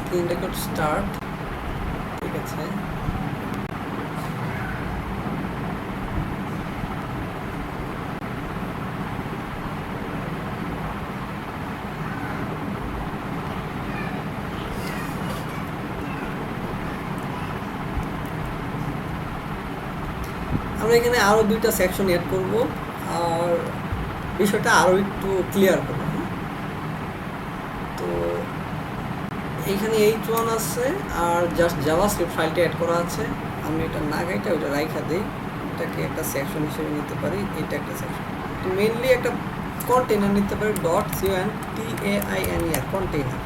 Clean record start, ঠিক আছে। আমরা এখানে আরও 2টা সেকশন অ্যাড করব আর বিষয়টা আরও একটু ক্লিয়ার করব। তো এইখানে H1 আছে আর জাস্ট জাভাস্ক্রিপ্ট ফাইলটা অ্যাড করা আছে। আমি এটা না গাইটা ওইটা রাইখা দিই, এটাকে একটা সেকশন হিসেবে নিতে পারি, এটা একটা সেকশন। তো মেইনলি একটা কন্টেইনার নিতে পারি, .container কন্টেইনার।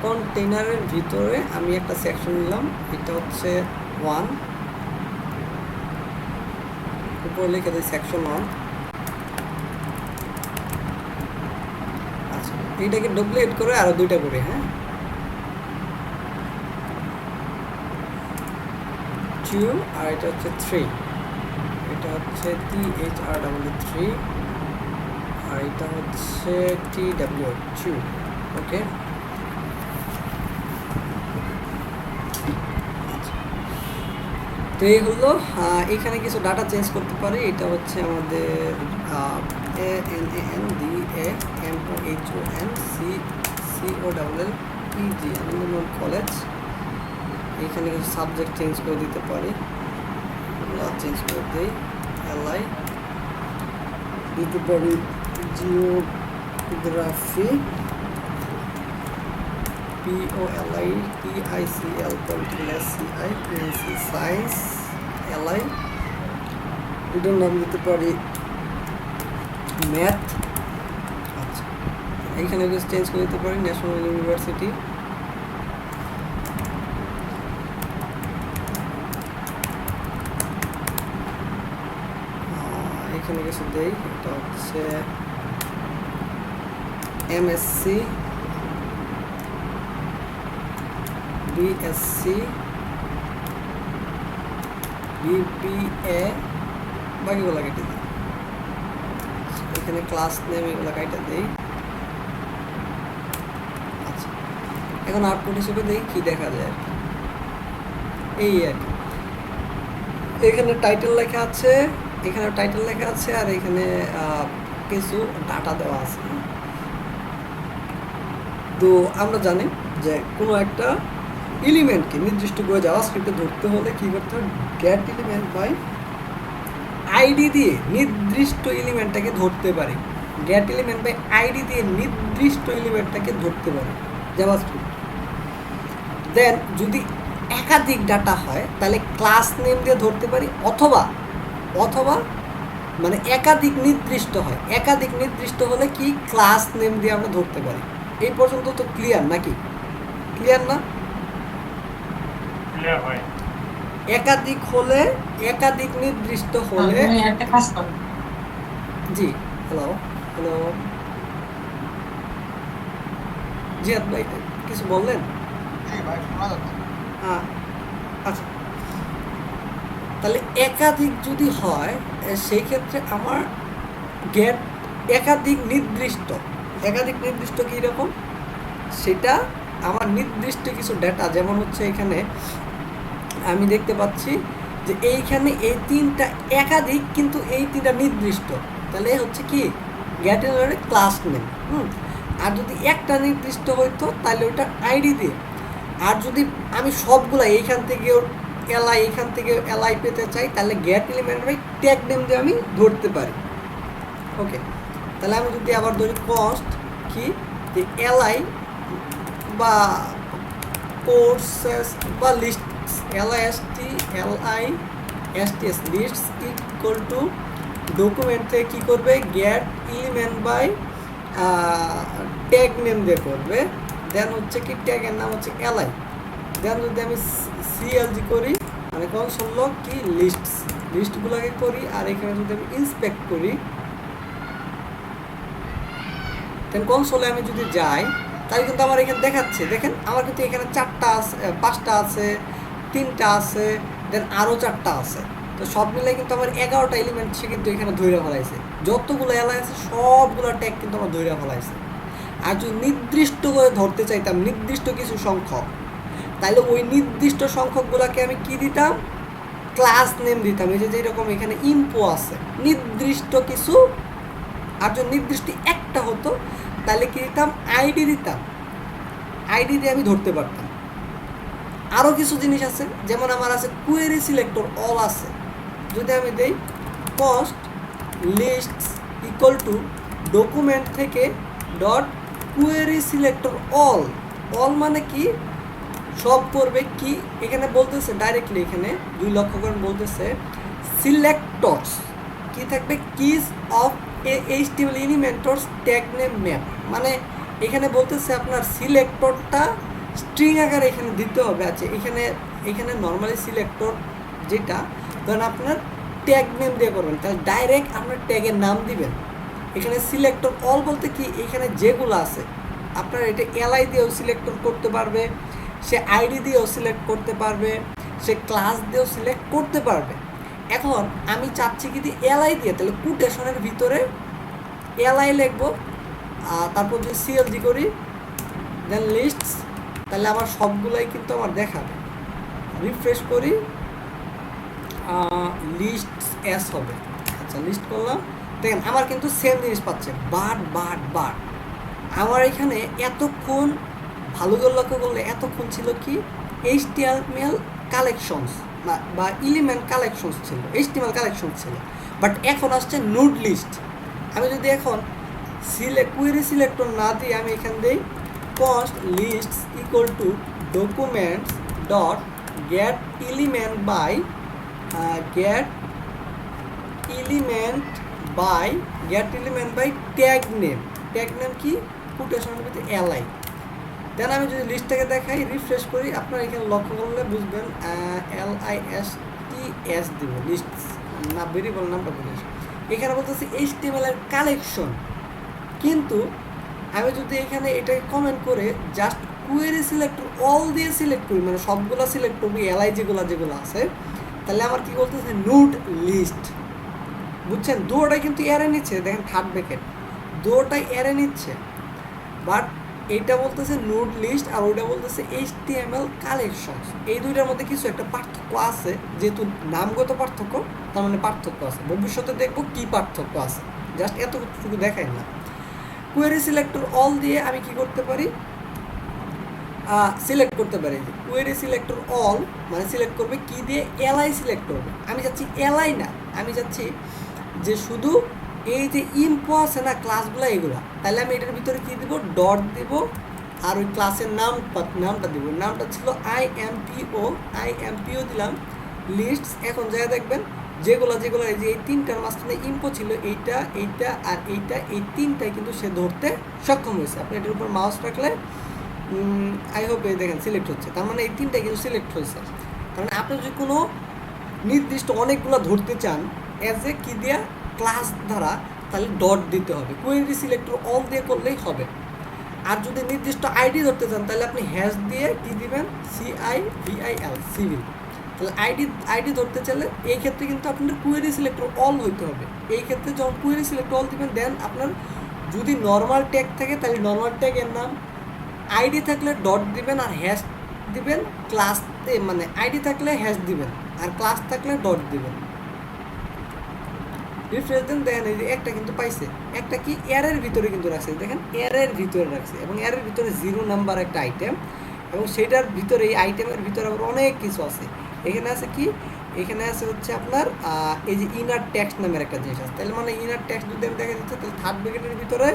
কন্টেইনারের ভিতরে আমি একটা সেকশন নিলাম, এটা হচ্ছে 1, উপরে লিখে দিই সেকশন 1। আচ্ছা, এইটাকে ডুপ্লিকেট করে আরো 2টা করি, হ্যাঁ, 2 আর এটা হচ্ছে 3, এটা হচ্ছে THRW3 আর এটা হচ্ছে TW2, ওকে। তো এই হলো, এখানে কিছু ডাটা চেঞ্জ করতে পারি। এটা হচ্ছে আমাদের ANANDAMHONCCOLLEG আনন্দমোহন কলেজ। এখানে কিছু সাবজেক্ট চেঞ্জ করে দিতে পারি, চেঞ্জ করে দিই। LI দিতে পারি geography, POLI PICL POLICI PNC science LI। এটার নাম দিতে পারি ম্যাথ। আচ্ছা, এইখানে চেঞ্জ করে দিতে পারি ন্যাশনাল ইউনিভার্সিটি। এখানে কিছু দেই, এটা হচ্ছে MSc BSc BPA, বাকিগুলো কেটে দিই। এখানে ক্লাস নেম এগুলো কেটে দিই। আচ্ছা, এখন আউটপুট হিসেবে দেখি কি দেখা যায়। এই আর কি, এখানে টাইটেল লেখা আছে, এখানে টাইটেল লেখা আছে আর এখানে কিছু ডাটা দেওয়া আছে। তো আমরা জানি যে কোনো একটা এলিমেন্টকে নির্দিষ্ট করে জাভাস্ক্রিপ্টে ধরতে হলে কী করতে হবে, গেট এলিমেন্ট বাই আইডি দিয়ে নির্দিষ্ট এলিমেন্টটাকে ধরতে পারি। গেট এলিমেন্ট বাই আইডি দিয়ে নির্দিষ্ট এলিমেন্টটাকে ধরতে পারি জাভাস্ক্রিপ্ট। দেন যদি একাধিক ডাটা হয় তাহলে ক্লাস নেম দিয়ে ধরতে পারি, অথবা অথবা মানে একাধিক নির্দিষ্ট হয়, একাধিক নির্দিষ্ট হলে কি ক্লাস নেম দিয়ে আমরা ধরতে পারি। এই পর্যন্ত তো ক্লিয়ার নাকি? ক্লিয়ার না? ক্লিয়ার হয়। একাধিক হলে, একাধিক নির্দিষ্ট হলে একটা কাজ করো। জি, হ্যালো হ্যালো, জিয়াদ ভাই কিছু বললেন? হ্যাঁ ভাই, শোনা যাচ্ছে। হ্যাঁ, আচ্ছা, তাহলে একাধিক যদি হয় সেই ক্ষেত্রে আমার গেট একাধিক নির্দিষ্ট, একাধিক নির্দিষ্ট কীরকম, সেটা আমার নির্দিষ্ট কিছু ডেটা, যেমন হচ্ছে এখানে আমি দেখতে পাচ্ছি যে এইখানে এই 3টা একাধিক কিন্তু এই 3টা নির্দিষ্ট, তাহলে হচ্ছে কি গেট এর ক্লাস নেম। আর যদি একটা নির্দিষ্ট হইতো তাহলে ওটা আইডি দিয়ে। আর যদি আমি সবগুলা এইখান থেকে এলআই, এইখান থেকে এলআই পেতে চাই তাহলে get element by tag name দিয়ে আমি ধরতে পারি। ওকে, তাহলে আমি যদি আবার ধরি কস্ট কি, যে এলআই বা কোর্সেস বা list, LIST lists equal to document থেকে কী করবে, get element by tag name দিয়ে করবে। দেন হচ্ছে কি ট্যাগের নাম হচ্ছে এলআই। দেন যদি আমি CLG করি মানে কনসোল লগ কি লিস্টগুলোকে করি, আর এখানে যদি আমি ইন্সপেক্ট করি, দেন কনসোলে আমি যদি যাই তাহলে কিন্তু আমার এখানে দেখাচ্ছে, দেখেন আমার কিন্তু এখানে 4টা আছে, 5টা আছে, 3টা আছে, দেন আরও 4টা আছে। তো সব মিলে কিন্তু আমার 11টা এলিমেন্ট সে কিন্তু এখানে ধরে ফেলাইছে। যতগুলো এলআই আছে সবগুলো ট্যাগ কিন্তু আমার ধরে ফেলাইছে। আর যদি নির্দিষ্ট করে ধরতে চাইতাম নির্দিষ্ট কিছু সংখ্যক, তাহলে ওই নির্দিষ্ট সংখ্যকগুলোকে আমি কি দিতাম, ক্লাস নেম দিতাম। এই যে যেরকম এখানে ইনফো আছে, নির্দিষ্ট কিছু। আর যদি নির্দিষ্ট একটা হতো তাহলে কি দিতাম, আইডি দিতাম। আইডি দিয়ে আমি ধরতে পারতাম। আরও কিছু জিনিস আছে, যেমন আমার আছে কুয়েরি সিলেক্টর অল আছে। যদি আমি দেই const list equal to document থেকে dot query selector all, all মানে কি, সব করবে কি, এখানে বলতেছে ডাইরেক্টলি, এখানে 2 লক্ষ্য করেন বলতেছে সিলেক্টরস কি থাকবে, kiss of HTML elements tag name map, মানে এখানে বলতেছে আপনার সিলেক্টরটা স্ট্রিং আকারে এখানে দিতে হবে। আছে এখানে নর্মালি সিলেক্টর যেটা ধরেন আপনার ট্যাগ নেম দিয়ে করবেন, তাহলে ডাইরেক্ট আপনার ট্যাগের নাম দিবেন। এখানে সিলেক্টর অল বলতে কি, এখানে যেগুলো আছে আপনার এটা এলআই দিয়েও সিলেক্টর করতে পারবে, সে আইডি দিয়েও সিলেক্ট করতে পারবে, সে ক্লাস দিয়েও সিলেক্ট করতে পারবে। এখন আমি চাচ্ছি কি এলআই দিয়ে, তাহলে কোটেশনের ভিতরে এলআই লিখবো, তারপর যদি সিএলজি করি দেন লিস্টস, তাহলে আমার সবগুলাই কিন্তু আমার দেখাবে। রিফ্রেশ করি, লিস্ট এস হবে। আচ্ছা লিস্ট করলাম, দেখেন আমার কিন্তু সেম জিনিস পাচ্ছে, বাট আমার এখানে এতক্ষণ ভালো করে লক্ষ্য করলে এতক্ষণ ছিল কি এইচটিএমএল কালেকশনস বা এলিমেন্ট কালেকশনস ছিল, এইচটিএমএল কালেকশন ছিল। বাট এখন আসছে নোড লিস্ট। আমি যদি এখন কুয়েরি সিলেক্টর না দিয়ে আমি এখান দিই const list equal to documents dot get element by tag name কি, কোটেশনের ভিতরে এলআই। দেন আমি যদি লিস্টটাকে দেখাই, রিফ্রেশ করি, আপনারা এখানে লক্ষ্য করলে বুঝবেন LISTS দিব, লিস্ট না ভেরিয়েবল নামটা বলে। এখানে বলতেছি এইচটিএমএল এর কালেকশন, কিন্তু আমি যদি এখানে এটাকে কমেন্ট করে জাস্ট কুয়েরি সিলেক্টর অল দিয়ে সিলেক্ট করি, মানে সবগুলো সিলেক্ট করবি এলআই যেগুলো আছে, তাহলে আমার কি বলতেছে নোড লিস্ট। বুঝছেন, দুটোটাই কিন্তু এরে নিচ্ছে, দেখেন থার্ড ব্র্যাকেট দুটোটাই এরে নিচ্ছে। বাট এইটা বলতেছে নোড লিস্ট আর ওইটা বলতেছে এইচটিএমএল কালেকশনস। এই দুইটার মধ্যে কিছু একটা পার্থক্য আছে, যেহেতু নামগত পার্থক্য তার মানে পার্থক্য আছে। ভবিষ্যতে দেখবো কি পার্থক্য আছে, জাস্ট এতটুকু দেখাই না। কুয়েরি সিলেক্টর অল দিয়ে আমি কি করতে পারি, সিলেক্ট করতে পারি। কুয়েরি সিলেক্টর অল মানে সিলেক্ট করবে কি দিয়ে, এলআই সিলেক্ট করবে। আমি চাচ্ছি এলআই না, আমি চাচ্ছি যে শুধু এই যে ইনফো আছে না ক্লাসগুলো এগুলা, তাহলে আমি এটার ভিতরে কি দিব, ডট দিব, আর ওই ক্লাসের নামটা দিব। নামটা ছিল আইএমপিও দিলাম, লিস্টস। এখন যা দেখবেন যেগুলো এই যে এই তিনটার মাঝখানে ইনফো ছিল, এইটা আর এইটা, এই তিনটাই কিন্তু সে ধরতে সক্ষম হয়েছে। আপনি এটার উপর মাউস রাখলে আই হোপ এই দেখেন সিলেক্ট হচ্ছে, তার মানে এই তিনটাই কিন্তু সিলেক্ট হয়েছে। তার মানে আপনি যদি কোনো নির্দিষ্ট অনেকগুলো ধরতে চান অ্যাজ এ কি দেওয়া ক্লাস দ্বারা, তাহলে ডট দিতে হবে। কুয়েরি সিলেক্টর অল দিয়ে করলেই হবে। আর যদি নির্দিষ্ট আইডি ধরতে চান তাহলে আপনি হ্যাশ দিয়ে কি দিবেন, CIVIL সিভিল। তাহলে আইডি ধরতে চাইলে এই ক্ষেত্রে কিন্তু আপনার কুয়েরি সিলেক্টর অল হইতে হবে। এই ক্ষেত্রে যখন কুয়েরি সিলেক্টর অল দিবেন, দেন আপনার যদি নর্মাল ট্যাগ থাকে তাহলে নর্মাল ট্যাগের নাম, আইডি থাকলে ডট দিবেন আর হ্যাশ দিবেন, ক্লাস মানে আইডি থাকলে হ্যাশ দিবেন আর ক্লাস থাকলে ডট দিবেন। রিফ্রেশ দেন, দেখেন এই যে একটা কিন্তু পাইছে, একটা কি এরের ভিতরে কিন্তু রাখছে, দেখেন এরের ভিতরে রাখছে, এবং এরের ভিতরে 0 নাম্বার একটা আইটেম, এবং সেটার ভিতরে এই আইটেমের ভিতরে আবার অনেক কিছু আছে। এখানে আছে কি, এখানে আছে হচ্ছে আপনার এই যে ইনার টেক্সট নামের একটা জিনিস আছে। তাহলে মানে ইনার টেক্সট যদি আমি দেখা দিচ্ছি, তাহলে থার্ড ব্র্যাকেটের ভিতরে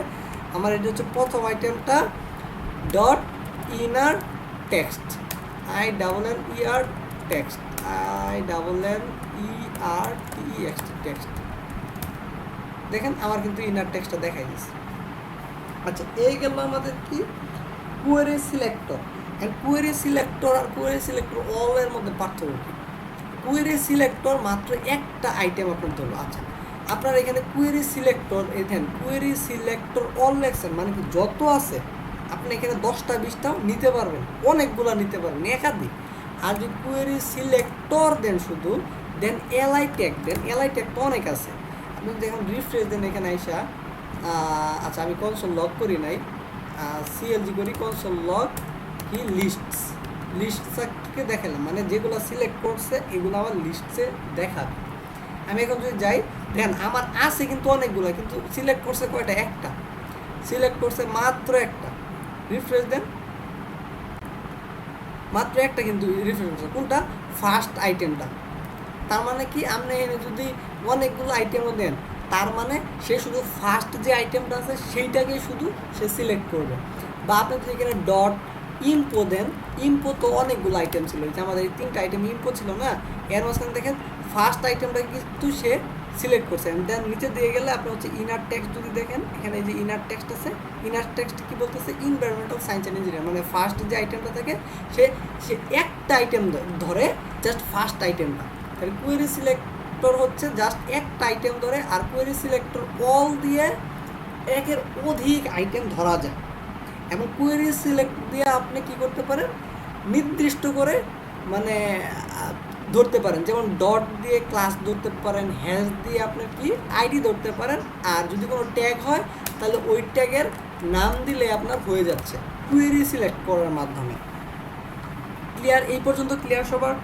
আমার এটা হচ্ছে প্রথম আইটেমটা dot inner text, INNER text, INNERTEXT text. দেখেন আমার কিন্তু ইনার টেক্সটটা দেখাই দিচ্ছে। আচ্ছা, এই গেল আমাদের কি query selector. And query selector আর কুয়েরি সিলেক্টর অল এর মধ্যে পার্থক্য কি? কুয়েরি সিলেক্টর মাত্র একটা আইটেম আপনার ধরলো। আচ্ছা, আপনার এখানে কুয়েরি সিলেক্টর, দেখেন কুয়েরি সিলেক্টর অল লেখছেন মানে কি যত আছে আপনি এখানে 10টা 20টাও নিতে পারবেন, অনেকগুলো নিতে পারবেন, একাধিক। আর যদি কুয়েরি সিলেক্টর দেন শুধু, দেন এলআই ট্যাগ দেন, এলআই ট্যাগ তো অনেক আছে। আপনি দেখুন রিফ্রেশ দেন, এখানে আইসা আচ্ছা আমি কনসোল লক করি নাই, সিএলজি করি কনসোল লগ কি লিস্টসকে দেখালাম, মানে যেগুলো সিলেক্ট করছে এগুলো আমার লিস্টসে দেখাবে। আমি এখন যদি যাই দেখেন আমার আছে কিন্তু অনেকগুলো, কিন্তু সিলেক্ট করছে কয়টা? একটা। সিলেক্ট করছে মাত্র একটা। রিফ্রেশ দেন, মাত্র একটা কিন্তু রিফ্রেশ করছে। কোনটা? ফার্স্ট আইটেমটা। তার মানে কি আপনি এখানে যদি অনেকগুলো আইটেমও দেন, তার মানে সে শুধু ফার্স্ট যে আইটেমটা আছে সেইটাকেই শুধু সে সিলেক্ট করবে। বা আপনি যদি এখানে ডট ইম্পো দেন, ইম্পো তো অনেকগুলো আইটেম ছিল, যে আমাদের এই 3টা আইটেম ইম্পো ছিল না, এর মাঝখানে দেখেন ফার্স্ট আইটেমটা কিন্তু সে সিলেক্ট করছে। দেন নিচে দিয়ে গেলে আপনি হচ্ছে ইনার টেক্সট যদি দেখেন, এখানে যে ইনার টেক্সট আছে, ইনার টেক্সট কি বলতেছে? এনভায়রনমেন্টাল সায়েন্স অ্যান্ড ইঞ্জিনিয়ারিং, মানে ফার্স্ট যে আইটেমটা থাকে সে একটা আইটেম ধরে, জাস্ট ফার্স্ট আইটেমটা। তাহলে কোয়েরি সিলেক্টর হচ্ছে জাস্ট একটা আইটেম ধরে, আর কোয়েরি সিলেক্টর অল দিয়ে একের অধিক আইটেম ধরা যায়। এবং কোয়েরি সিলেক্ট দিয়ে আপনি কি করতে পারেন? নির্দিষ্ট করে মানে ধরতে পারেন, যেমন ডট দিয়ে ক্লাস ধরতে পারেন, হ্যাশ দিয়ে আপনি কি আইডি ধরতে পারেন। আর যদি কোনো ট্যাগ হয় তাহলে ওই ট্যাগের নাম দিলে আপনার হয়ে যাচ্ছে কোয়েরি সিলেক্ট করার মাধ্যমে। ক্লিয়ার? এই পর্যন্ত ক্লিয়ার সবার?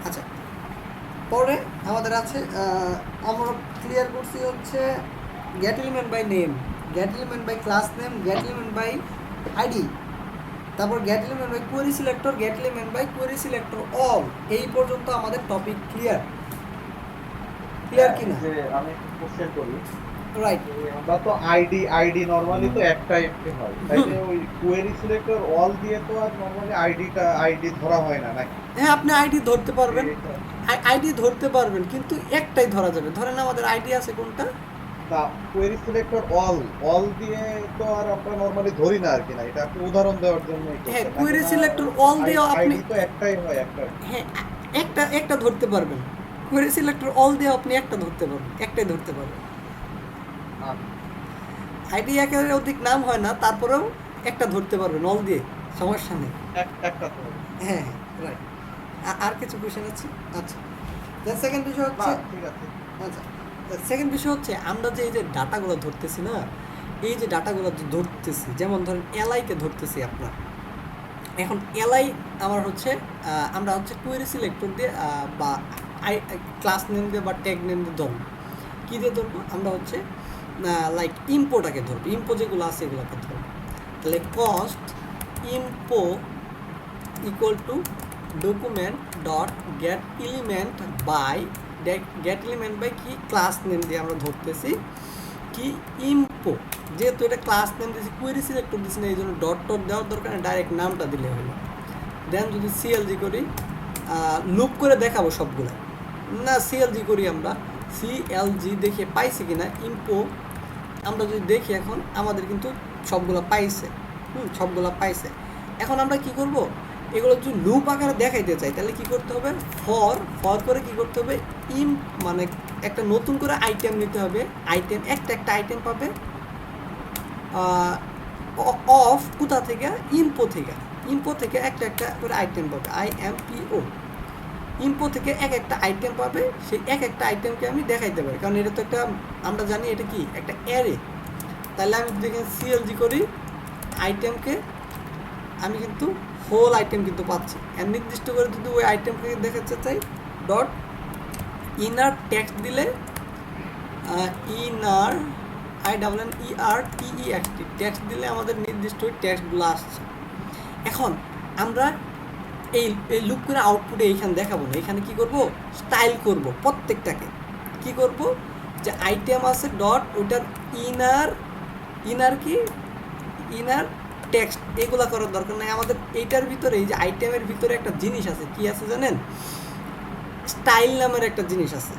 আচ্ছা, পরে আমাদের আছে আমরা ক্লিয়ার করছি হচ্ছে get element by name, get element by class name, get element by ID, তারপর get element by query selector, get element by query selector all. এই পর্যন্ত আমাদের টপিক ক্লিয়ার? ক্লিয়ার কি না? যে আমি একটু কোশ্চেন করি, রাইট। আমরা তো আইডি নরমালি তো একটাই হয়, তাইলে ওই কোয়েরি সিলেক্টর অল দিয়ে তো আর নরমালি আইডি ধরা হয় না নাকি? হ্যাঁ, আপনি আইডি ধরতে পারবেন, আইডি ধরতে পারবেন, কিন্তু একটাই ধরা যাবে। ধরেন আমাদের আইডি আছে কোনটা? না, কোয়েরি সিলেক্টর অল দিয়ে তো আর আমরা নরমালি ধরি না আর কি, না এটা একটা উদাহরণ দেওয়ার জন্য। হ্যাঁ, কোয়েরি সিলেক্টর অল দিয়ে আপনি আইডি তো একটাই হয়, হ্যাঁ একটা ধরতে পারবেন। কোয়েরি সিলেক্টর অল দিয়ে আপনি একটা ধরতে পারবেন, একটাই ধরতে পারবেন। আইডি একের অধিক নাম হয় না, তারপরেও একটা ধরতে পারবেন অল দিয়ে, সমস্যা নেই। একটা তো হ্যাঁ, রাইট। আর কিছু কোশ্চেন আছে? আচ্ছা, সেকেন্ড বিষয় হচ্ছে, ঠিক আছে। আচ্ছা, সেকেন্ড বিষয় হচ্ছে আমরা যে এই যে ডাটাগুলো ধরতেছি না, এই যে ডাটাগুলো ধরতেছি, যেমন ধরেন এলআইকে ধরতেছি আপনার। এখন এলআই আমার হচ্ছে আমরা হচ্ছে কোয়েরি সিলেক্টর দিয়ে বা ক্লাস নেম দিয়ে বা ট্যাগ নেম দিয়ে ধরবো। কী দিয়ে ধরবো? আমরা হচ্ছে লাইক ইম্পোটাকে ধরবো, ইম্পো যেগুলো আছে এগুলোকে ধরবো। তাহলে const impo equal to document dot get element by কি ক্লাস নেম দিয়ে আমরা ধরতেছি কি ইম্পো, যেহেতু এটা ক্লাস নেম দিয়েছি, কোয়েরি সিলেক্টর দিচ্ছি না, এই জন্য ডট দেওয়ার দরকার নেই, ডাইরেক্ট নামটা দিলে হলো। দেন যদি সিএলজি করি, লুপ করে দেখাবো সবগুলো না, সিএলজি করি আমরা, সিএলজি দেখে পাইছি কিনা ইম্পো আমরা যদি দেখি, এখন আমাদের কিন্তু সবগুলো পাইছে, সবগুলো পাইছে। এখন আমরা কি করব? এগুলো যদি লুপ আকারে দেখাইতে চাই তাহলে কি করতে হবে? ফর করে কি করতে হবে? মানে একটা নতুন করে আইটেম নিতে হবে, আইটেম একটা আইটেম পাবে অফ কোথা থেকে? ইম্পো থেকে একটা করে আইটেম পাবে, IMPO, ইম্পো থেকে একটা আইটেম পাবে, সেই একটা আইটেমকে আমি দেখাইতে পারি, কারণ এটা তো একটা, আমরা জানি এটা কি একটা অ্যারে। তাহলে আমি যদি সিএলজি করি, আইটেমকে আমি কিন্তু হোল আইটেম কিন্তু পাচ্ছি। আর নির্দিষ্ট করে যদি ওই আইটেমকে দেখাতে চাই, ডট ইনার টেক্সট দিলে, ইনার IEERTEXT টেক্সট দিলে আমাদের নির্দিষ্ট ওই টেক্সটগুলো আসছে। এখন আমরা এই লুপ করে আউটপুটে এইখানে দেখাবো না, এখানে কি করব? স্টাইল করব প্রত্যেকটাকে। কি করব? যে আইটেম আছে ডট ওইটার ইনার টেক্সট, এগুলা করার দরকার নাই আমাদের। এইটার ভিতরে, এই যে আইটেমের ভিতরে একটা জিনিস আছে, কি আছে জানেন? স্টাইল নামের একটা জিনিস আছে।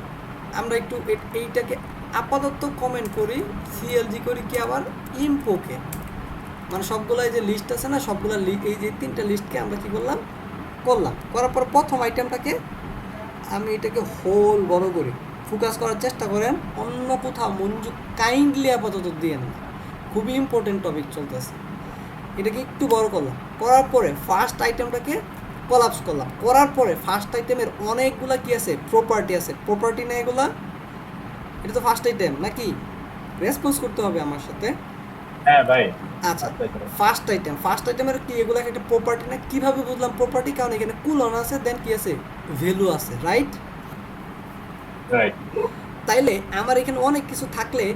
আমরা একটু এইটাকে আপাতত কমেন্ট করি, সিএলজি করি কি আবার ইম্পোকে, মানে সবগুলো এই যে লিস্ট আছে না, সবগুলো এই যে 3টা লিস্টকে আমরা কি করলাম? করার পর প্রথম আইটেমটাকে আমি এটাকে হোল বড় করি, ফোকাস করার চেষ্টা করেন, অন্য কোথাও মনোযোগ কাইন্ডলি আপাতত দিয়ে না, খুবই ইম্পর্টেন্ট টপিক চলতেছে। এটাকে একটু বড় করলাম, করার পরে ফার্স্ট আইটেমটাকে কলাপস করলাম, করার পরে ফার্স্ট আইটেমের অনেকগুলা কি আছে? প্রপার্টি আছে, প্রপার্টি না এগুলা? এটা তো ফার্স্ট আইটেম নাকি? রেসপন্স করতে হবে আমার সাথে। হ্যাঁ ভাই আচ্ছা, আচ্ছা আচ্ছা ফার্স্ট আইটেমের কি এগুলো একটা প্রপার্টি না? কিভাবে বুঝলাম প্রপার্টি? কারণ এখানে কুলন আছে, দেন কি আছে, ভ্যালু আছে, রাইট? রাইট তাইলে আমার এখানে অনেক কিছু থাকলে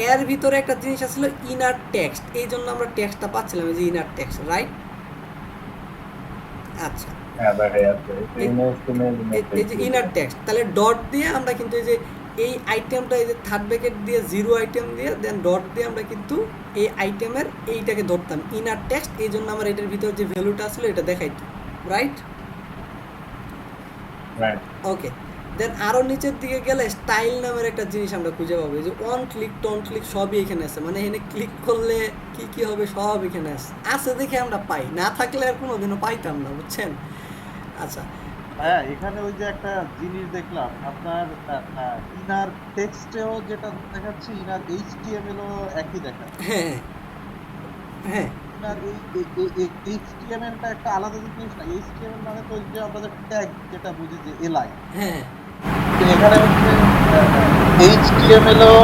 এর ভিতরে একটা জিনিস আসলে ইনার টেক্সট, এই জন্য আমরা টেক্সটটা পাচ্ছিলাম, এই যে ইনার টেক্সট, রাইট? আচ্ছা, হ্যাঁ ভাই আচ্ছা এই যে ইনার টেক্সট, তাহলে ডট দিয়ে আমরা কিন্তু এই যে এই আইটেমটা, এই যে থার্ড ব্র্যাকেট দিয়ে জিরো আইটেম দিয়ে দেন ডট দিয়ে আমরা কিন্তু এই আইটেমের এইটাকে ধরতাম ইনার টেক্সট, এই জন্য আমার এটার ভিতরে যে ভ্যালুটা আসলে এটা দেখাইতো, রাইট? রাইট ওকে, দেন আরও নিচের দিকে গেলে স্টাইল নামের একটা জিনিস আমরা খুঁজে পাবো, এই যে অন ক্লিক টন ক্লিক সবই এখানে আছে, মানে এখানে ক্লিক করলে কি কি হবে সব এখানে আছে দেখে আমরা পাই, না থাকলে আর কোনোদিনও পাইতাম না, বুঝছেন? আচ্ছা, হ্যাঁ, এখানে ওই যে একটা জিনিস দেখলাম আপনার ইনার টেক্সটেও যেটা দেখাচ্ছে, ইনার এইচটিএমএল ও একই দেখাচ্ছে। হ্যাঁ হ্যাঁ ইনার এই এইচটিএমএলটা একটা আলাদা জিনিস না। এইচটিএমএল মানে তো ওই যে আমরা ট্যাগ যেটা বুঝি যে এলআই, হ্যাঁ এখানে হচ্ছে এইচটিএমএল ও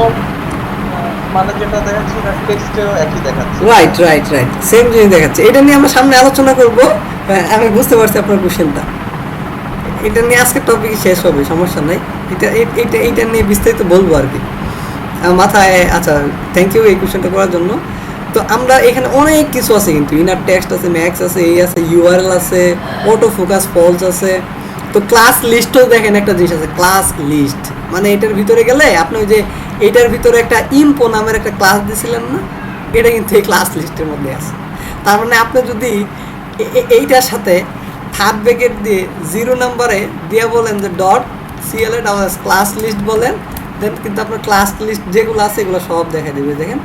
মানে যেটা দেখাচ্ছে ইনার টেক্সটেও একই দেখাচ্ছে। রাইট রাইট রাইট, সেম জিনিস দেখাচ্ছে। এটা নিয়ে আমরা সামনে আলোচনা করব। হ্যাঁ, আমি বুঝতে পারছি আপনার কোশ্চেনটা। এটা নিয়ে আজকে টপিক শেষ হবে, সমস্যা নাই। এইটা নিয়ে বিস্তারিত বলবো আর কি আমার মাথায়। আচ্ছা, থ্যাংক ইউ এই কোশ্চেনটা করার জন্য। তো আমরা এখানে অনেক কিছু আছে, কিন্তু ইনার টেক্সট আছে, ম্যাক্স আছে, এই আছে, ইউআরএল আছে, অটো ফোকাস ফলস আছে। তো ক্লাস লিস্টও দেখেন একটা জিনিস আছে, ক্লাস লিস্ট মানে এটার ভিতরে গেলে আপনি ওই যে এইটার ভিতরে একটা ইম্পো নামের একটা ক্লাস দিয়েছিলেন না, এটা কিন্তু এই ক্লাস লিস্টের মধ্যে আছে। তার মানে আপনি যদি এইটার সাথে থার্ড ব্র্যাকেট দিয়ে 0 নাম্বারে দিয়ে বলেন যে ডট সিএলএ ক্লাস লিস্ট বলেন, দেন কিন্তু আপনার ক্লাস লিস্ট যেগুলো আছে এগুলো সব দেখা দেবে। দেখেন,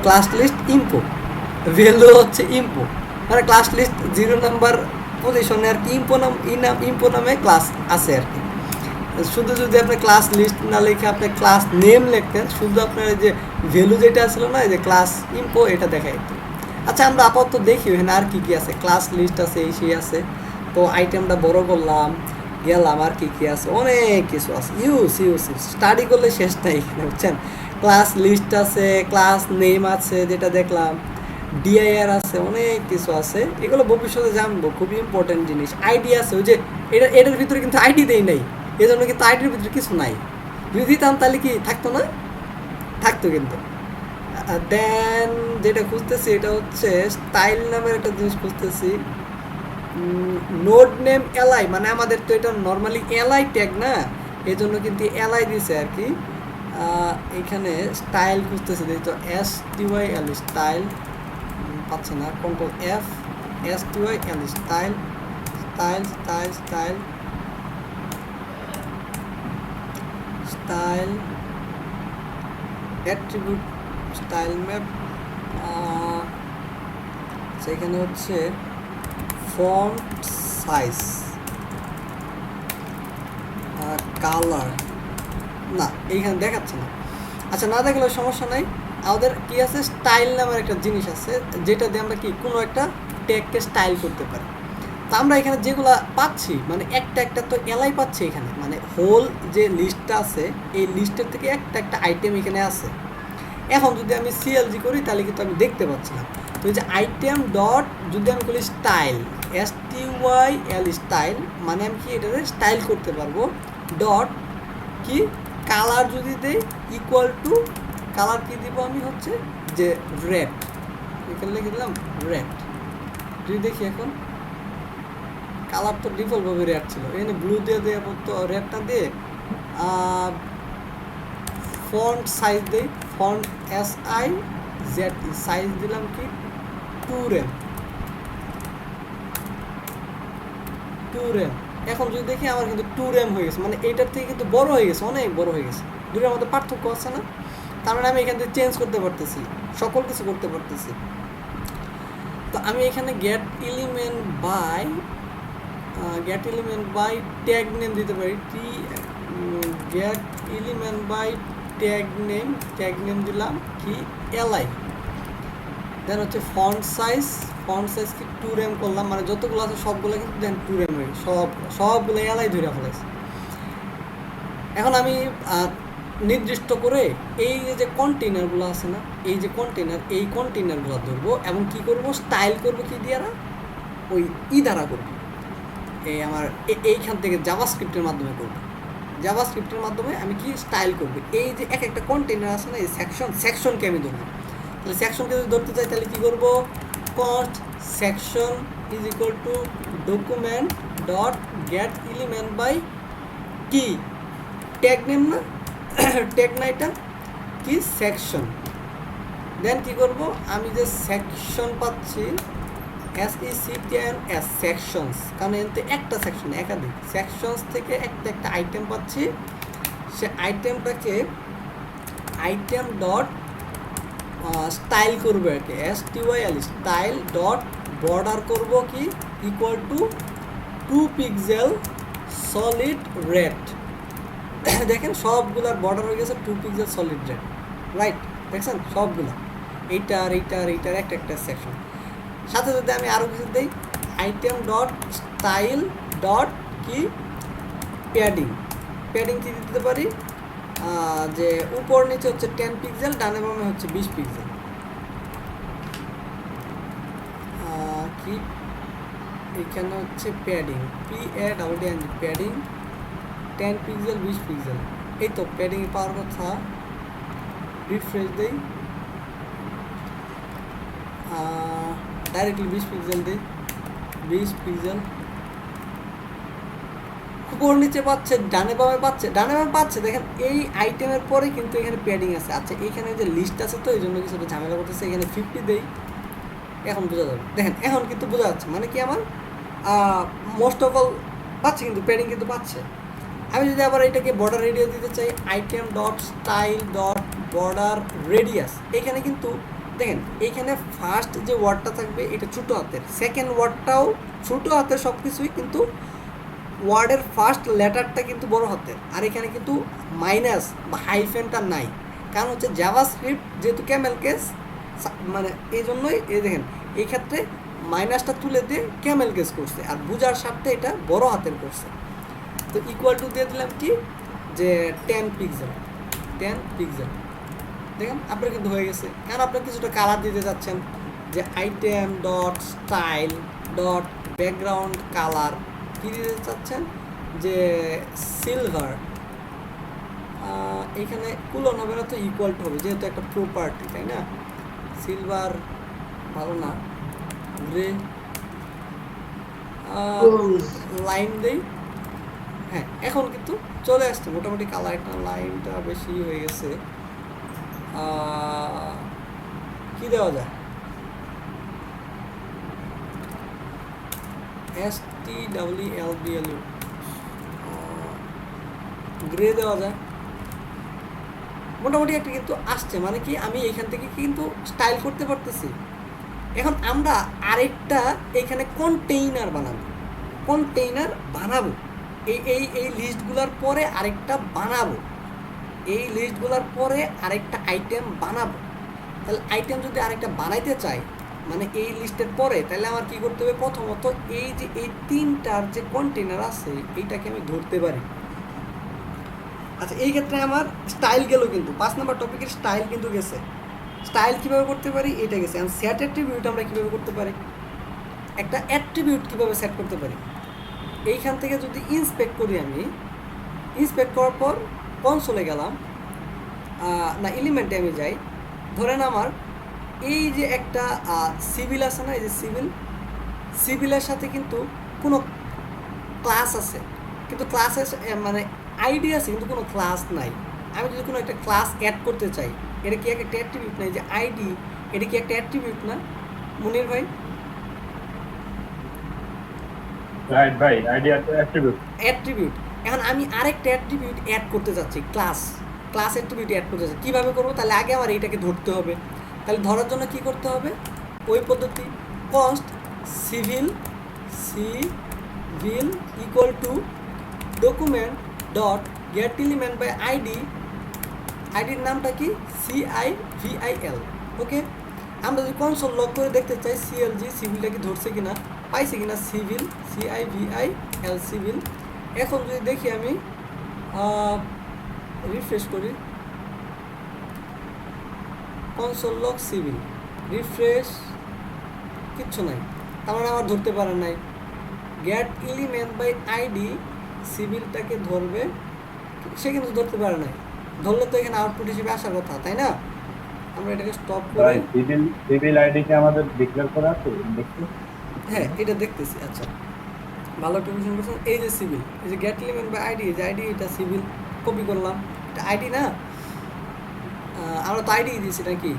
ক্লাস লিস্ট ইম্পো, ভ্যালু হচ্ছে ইম্পো, মানে ক্লাস লিস্ট 0 নাম্বার পজিশনে আর কি ইম্পো নামে ক্লাস আছে আর কি। শুধু যদি আপনি ক্লাস লিস্ট না লিখে আপনি ক্লাস নেম লিখতেন, শুধু আপনার এই যে ভ্যালু যেটা আসলো না, এই যে ক্লাস ইম্পো, এটা দেখাই। আচ্ছা, আমরা আপাতত দেখি এখানে আর কি কি আছে। ক্লাস লিস্ট আছে, এই সেই আছে। তো আইটেমটা বড় করলাম, গেলাম, আর কি কি আছে, অনেক কিছু আছে। ইউজ স্টাডি করলে শেষ নাই এখানে, বুঝছেন? ক্লাস লিস্ট আছে, ক্লাস নেম আছে যেটা দেখলাম, ডিআইআর আছে, অনেক কিছু আছে। এগুলো ভবিষ্যতে জানবো, খুবই ইম্পর্টেন্ট জিনিস। আইডি আছে, ওই যে এটার ভিতরে কিন্তু আইডি দেই নাই, এই জন্য কিন্তু আইডির ভিতরে কিছু নাই। যদি দিতাম তাহলে কি থাকতো না? থাকতো কিন্তু। দেন যেটা খুঁজতেছি এটা হচ্ছে স্টাইল নামের একটা জিনিস খুঁজতেছি। নোড নেম এলআই, মানে আমাদের তো এটা নর্মালি এলআই ট্যাগ না, এই জন্য কিন্তু এলআই দিছে আর কি। এখানে স্টাইল খুঁজতেছি, তো STYL স্টাইল পাচ্ছে না, control F, STYL style style style style style attribute style map. সেখানে হচ্ছে ফন্ট সাইজ, কালার, না এইখানে দেখাচ্ছে না। আচ্ছা, না দেখলে সমস্যা নাই। আমাদের কি আছে, স্টাইল নামের একটা জিনিস আছে, যেটা দিয়ে আমরা কি কোনো একটা ট্যাগকে স্টাইল করতে পারি। তো আমরা এখানে যেগুলো পাচ্ছি, মানে একটা একটা তো এলাই পাচ্ছি এখানে, মানে হোল যে লিস্টটা আছে এই লিস্টের থেকে একটা একটা আইটেম এখানে আছে। এখন যদি আমি সিএলজি করি তাহলে কিন্তু আমি দেখতে পাচ্ছি না। তো এই যে আইটেম ডট যদি আমি বলি স্টাইল, STYL স্টাইল, মানে আমি কি এটাতে স্টাইল করতে পারবো। ডট কি কালার যদি দেই, ইকুয়াল টু কালার কি দিব আমি, হচ্ছে যে রেড, এখানে লিখে দিলাম রেড। যদি দেখি এখন কালার তো ডিফল্টভাবে রেড ছিল, এখানে ব্লু দিয়ে দেওয়া তো রেডটা দিয়ে ফন্ট সাইজ দেই, ফন্ট SIZ, সাইজ দিলাম কি 2 RAM। এখন যদি দেখি আমার কিন্তু 2 RAM হয়ে গেছে, মানে এইটার থেকে কিন্তু বড় হয়ে গেছে, অনেক বড় হয়ে গেছে। দুটোর মধ্যে পার্থক্য আছে না? তার মানে আমি এখান থেকে চেঞ্জ করতে পারতেছি, সকল কিছু করতে পারতেছি। তো আমি এখানে get element by tag name দিতে পারি। Get element by tag name দিলাম কি এলআই। দেন হচ্ছে ফন্ট সাইজ কি 2 RAM করলাম, মানে যতগুলো আছে সবগুলো কিন্তু দেন 2 RAM হয়ে সবগুলো এলআই ধরে ফেলেছে। এখন আমি নির্দিষ্ট করে এই যে কন্টেইনারগুলো আছে না, এই যে কন্টেইনার, এই কন্টেইনারগুলো ধরবো এবং কি করব, স্টাইল করব কি দিয়ে, ওই দ্বারা করবো, এই আমার এইখান থেকে জাভাস্ক্রিপ্টের মাধ্যমে করব। জাভাস্ক্রিপ্টের মাধ্যমে আমি কি স্টাইল করব, এই যে এক একটা কন্টেইনার আছে না, এই সেকশনকে আমি ধরবো। তাহলে সেকশনকে যদি ধরতে চাই তাহলে কি করব, const section is equal to document dot get element by কি ট্যাগ নেম না, ট্যাগ না এটা কি সেকশন। দেন কি করব, আমি যে সেকশন পাচ্ছি SECTION সেকশনস, কারণ এতে একটা সেকশন একাধিক সেকশনস থেকে একটা আইটেম পাচ্ছি, সে আইটেমটাকে আইটেম ডট স্টাইল করবে আর কি, STYL স্টাইল ডট বর্ডার করব কি equal to 2 pixel solid red. দেখেন সবগুলার বর্ডার হয়ে গেছে 2 পিক্সেল সলিড রেড, রাইট? দেখছেন সবগুলা এইটার একটা সেকশন। সাথে সাথে আমি আরও কিছু দিই, আইটেম ডট স্টাইল ডট কি প্যাডিং কি দিতে পারি, যে উপর নিচে হচ্ছে 10 পিক্সেল, ডানে বামে হচ্ছে 20 পিক্সেল, কি এখানে হচ্ছে padding PADDING padding 10 pixel 20 pixel, এই তো প্যাডিং পাওয়ার কথা। রিফ্রেশ দেই, ডাইরেক্টলি 20 পিক্সেল দিই, 20 পিক্সেল উপর নিচে পাচ্ছে, ডানে বামে পাচ্ছে। দেখেন এই আইটেমের পরে কিন্তু এখানে প্যাডিং আছে। আচ্ছা এখানে যে লিস্ট আছে তো এই জন্য কিছুটা ঝামেলা করতেছে, এখানে 50 দেই, এখন বোঝা যাবে। দেখেন এখন কিন্তু বোঝা যাচ্ছে, মানে কি আমার মোস্ট অফ অল পাচ্ছে, কিন্তু প্যাডিং কিন্তু পাচ্ছে। আমি যদি আবার এটাকে বর্ডার রেডিয়াস দিতে চাই, item dot style dot border radius, এখানে কিন্তু দেখেন এইখানে ফার্স্ট যে ওয়ার্ডটা থাকবে এটা ছোটো হাতের, সেকেন্ড ওয়ার্ডটাও ছোটো হাতের, সব কিছুই কিন্তু ওয়ার্ডের ফার্স্ট লেটারটা কিন্তু বড় হাতের, আর এখানে কিন্তু মাইনাস বা হাইফেনটা নাই, কারণ হচ্ছে জাভাস্ক্রিপ্ট যেহেতু ক্যামেল কেস, মানে এই জন্যই এই দেখেন এই ক্ষেত্রে মাইনাসটা তুলে দিয়ে ক্যামেল কেস করছে, আর বুঝার স্বার্থে এটা বড় হাতের করছে। তো ইকুয়াল টু দিয়ে দিলাম কি, যে 10 পিক্সেল দেখেন আপনার কিন্তু হয়ে গেছে। কারণ আপনার কিছুটা কালার দিতে যাচ্ছেন, যে item dot style dot background colour কী দিতে চাচ্ছেন, যে সিলভার, এখানে কুলন হবে না তো ইকুয়াল টু হবে, যেহেতু একটা প্রপার্টি, তাই না? সিলভার ভালো না, গ্রে লাইন দেই। হ্যাঁ এখন কিন্তু চলে আসছে মোটামুটি, কালার একটা লাইনটা বেশি হয়ে গেছে। কি দেওয়া যায়, STWLBLU গ্রে দেওয়া যায়, মোটামুটি একটা কিন্তু আসছে, মানে কি আমি এইখান থেকে কিন্তু স্টাইল করতে পারতেছি। এখন আমরা আরেকটা এখানে কন্টেইনার বানাবো, এই লিস্টগুলোর পরে আরেকটা বানাবো, আইটেম বানাবো। তাহলে আইটেম যদি আরেকটা বানাইতে চাই, মানে এই লিস্টের পরে, তাহলে আমার কি করতে হবে, প্রথমত এই যে এই তিনটার যে কন্টেইনার আছে এইটাকে আমি ধরতে পারি। আচ্ছা এই ক্ষেত্রে আমার স্টাইল গেল, কিন্তু 5 নম্বর টপিকের স্টাইল কিন্তু গেছে। স্টাইল কীভাবে করতে পারি এটা গেছে। এখন সেট অ্যাট্রিবিউট আমরা কীভাবে করতে পারি, একটা অ্যাট্রিবিউট কীভাবে সেট করতে পারি, এইখান থেকে যদি ইন্সপেক্ট করি, আমি ইন্সপেক্ট করার পর কনসোলে গেলাম, না এলিমেন্টে আমি যাই, ধরেন আমার এই যে একটা সিভিল আছে না, এই যে সিভিলের সাথে কিন্তু কোনো ক্লাস আছে, কিন্তু ক্লাসের মানে আইডি আছে কিন্তু কোনো ক্লাস নাই। আমি যদি কোনো একটা ক্লাস অ্যাড করতে চাই, এটা কি একটা অ্যাট্রিবিউট নাই, যে আইডি, এটা কি একটা অ্যাট্রিবিউট না মুনির ভাই? রাইট ভাই, আইডিয়া তো অ্যাট্রিবিউট। এখন আমি আরেকটা অ্যাট্রিবিউট অ্যাড করতে যাচ্ছি, ক্লাস অ্যাট্রিবিউট অ্যাড করতে যাচ্ছি, কীভাবে করবো? তাহলে আগে আমার এইটাকে ধরতে হবে। তাহলে ধরার জন্য কি করতে হবে, ওই পদ্ধতি, const civil equal to document dot get element by আইডির নামটা কি, CIVIL। ওকে, আমরা যদি কনসোল লক করে দেখতে চাই সিভিলটা কি ধরছে কিনা, পাইছে কিনা, সিভিল CIVIL সিভিল। এখন যদি দেখি আমি রিফ্রেশ করি, কনসোল লগ সিভিল, রিফ্রেশ, কিচ্ছু নাই, তার মানে আমার ধরতে পারে নাই। গেট এলিমেন্ট বাই আইডি সিভিলটাকে ধরবে, সে কিন্তু ধরতে পারে নাই। ধরলে তো এখানে আউটপুট হিসেবে আসার কথা, তাই না? আমরা এটাকে স্টপ ভাই করে, সিভিল আইডি কি আমাদের ডিক্লেয়ার করা আছে দেখছি? হ্যাঁ এটা দেখতেছি। আচ্ছা ভালো একটা কোয়েশ্চেন করছেন। এই যে সিভিল, এই যে গেট এলিমেন্ট বাই আইডি, যে আইডি এটা সিভিল কপি করলাম, এটা আইডি না, আমরা তো আইডি দিয়েছি নাকি?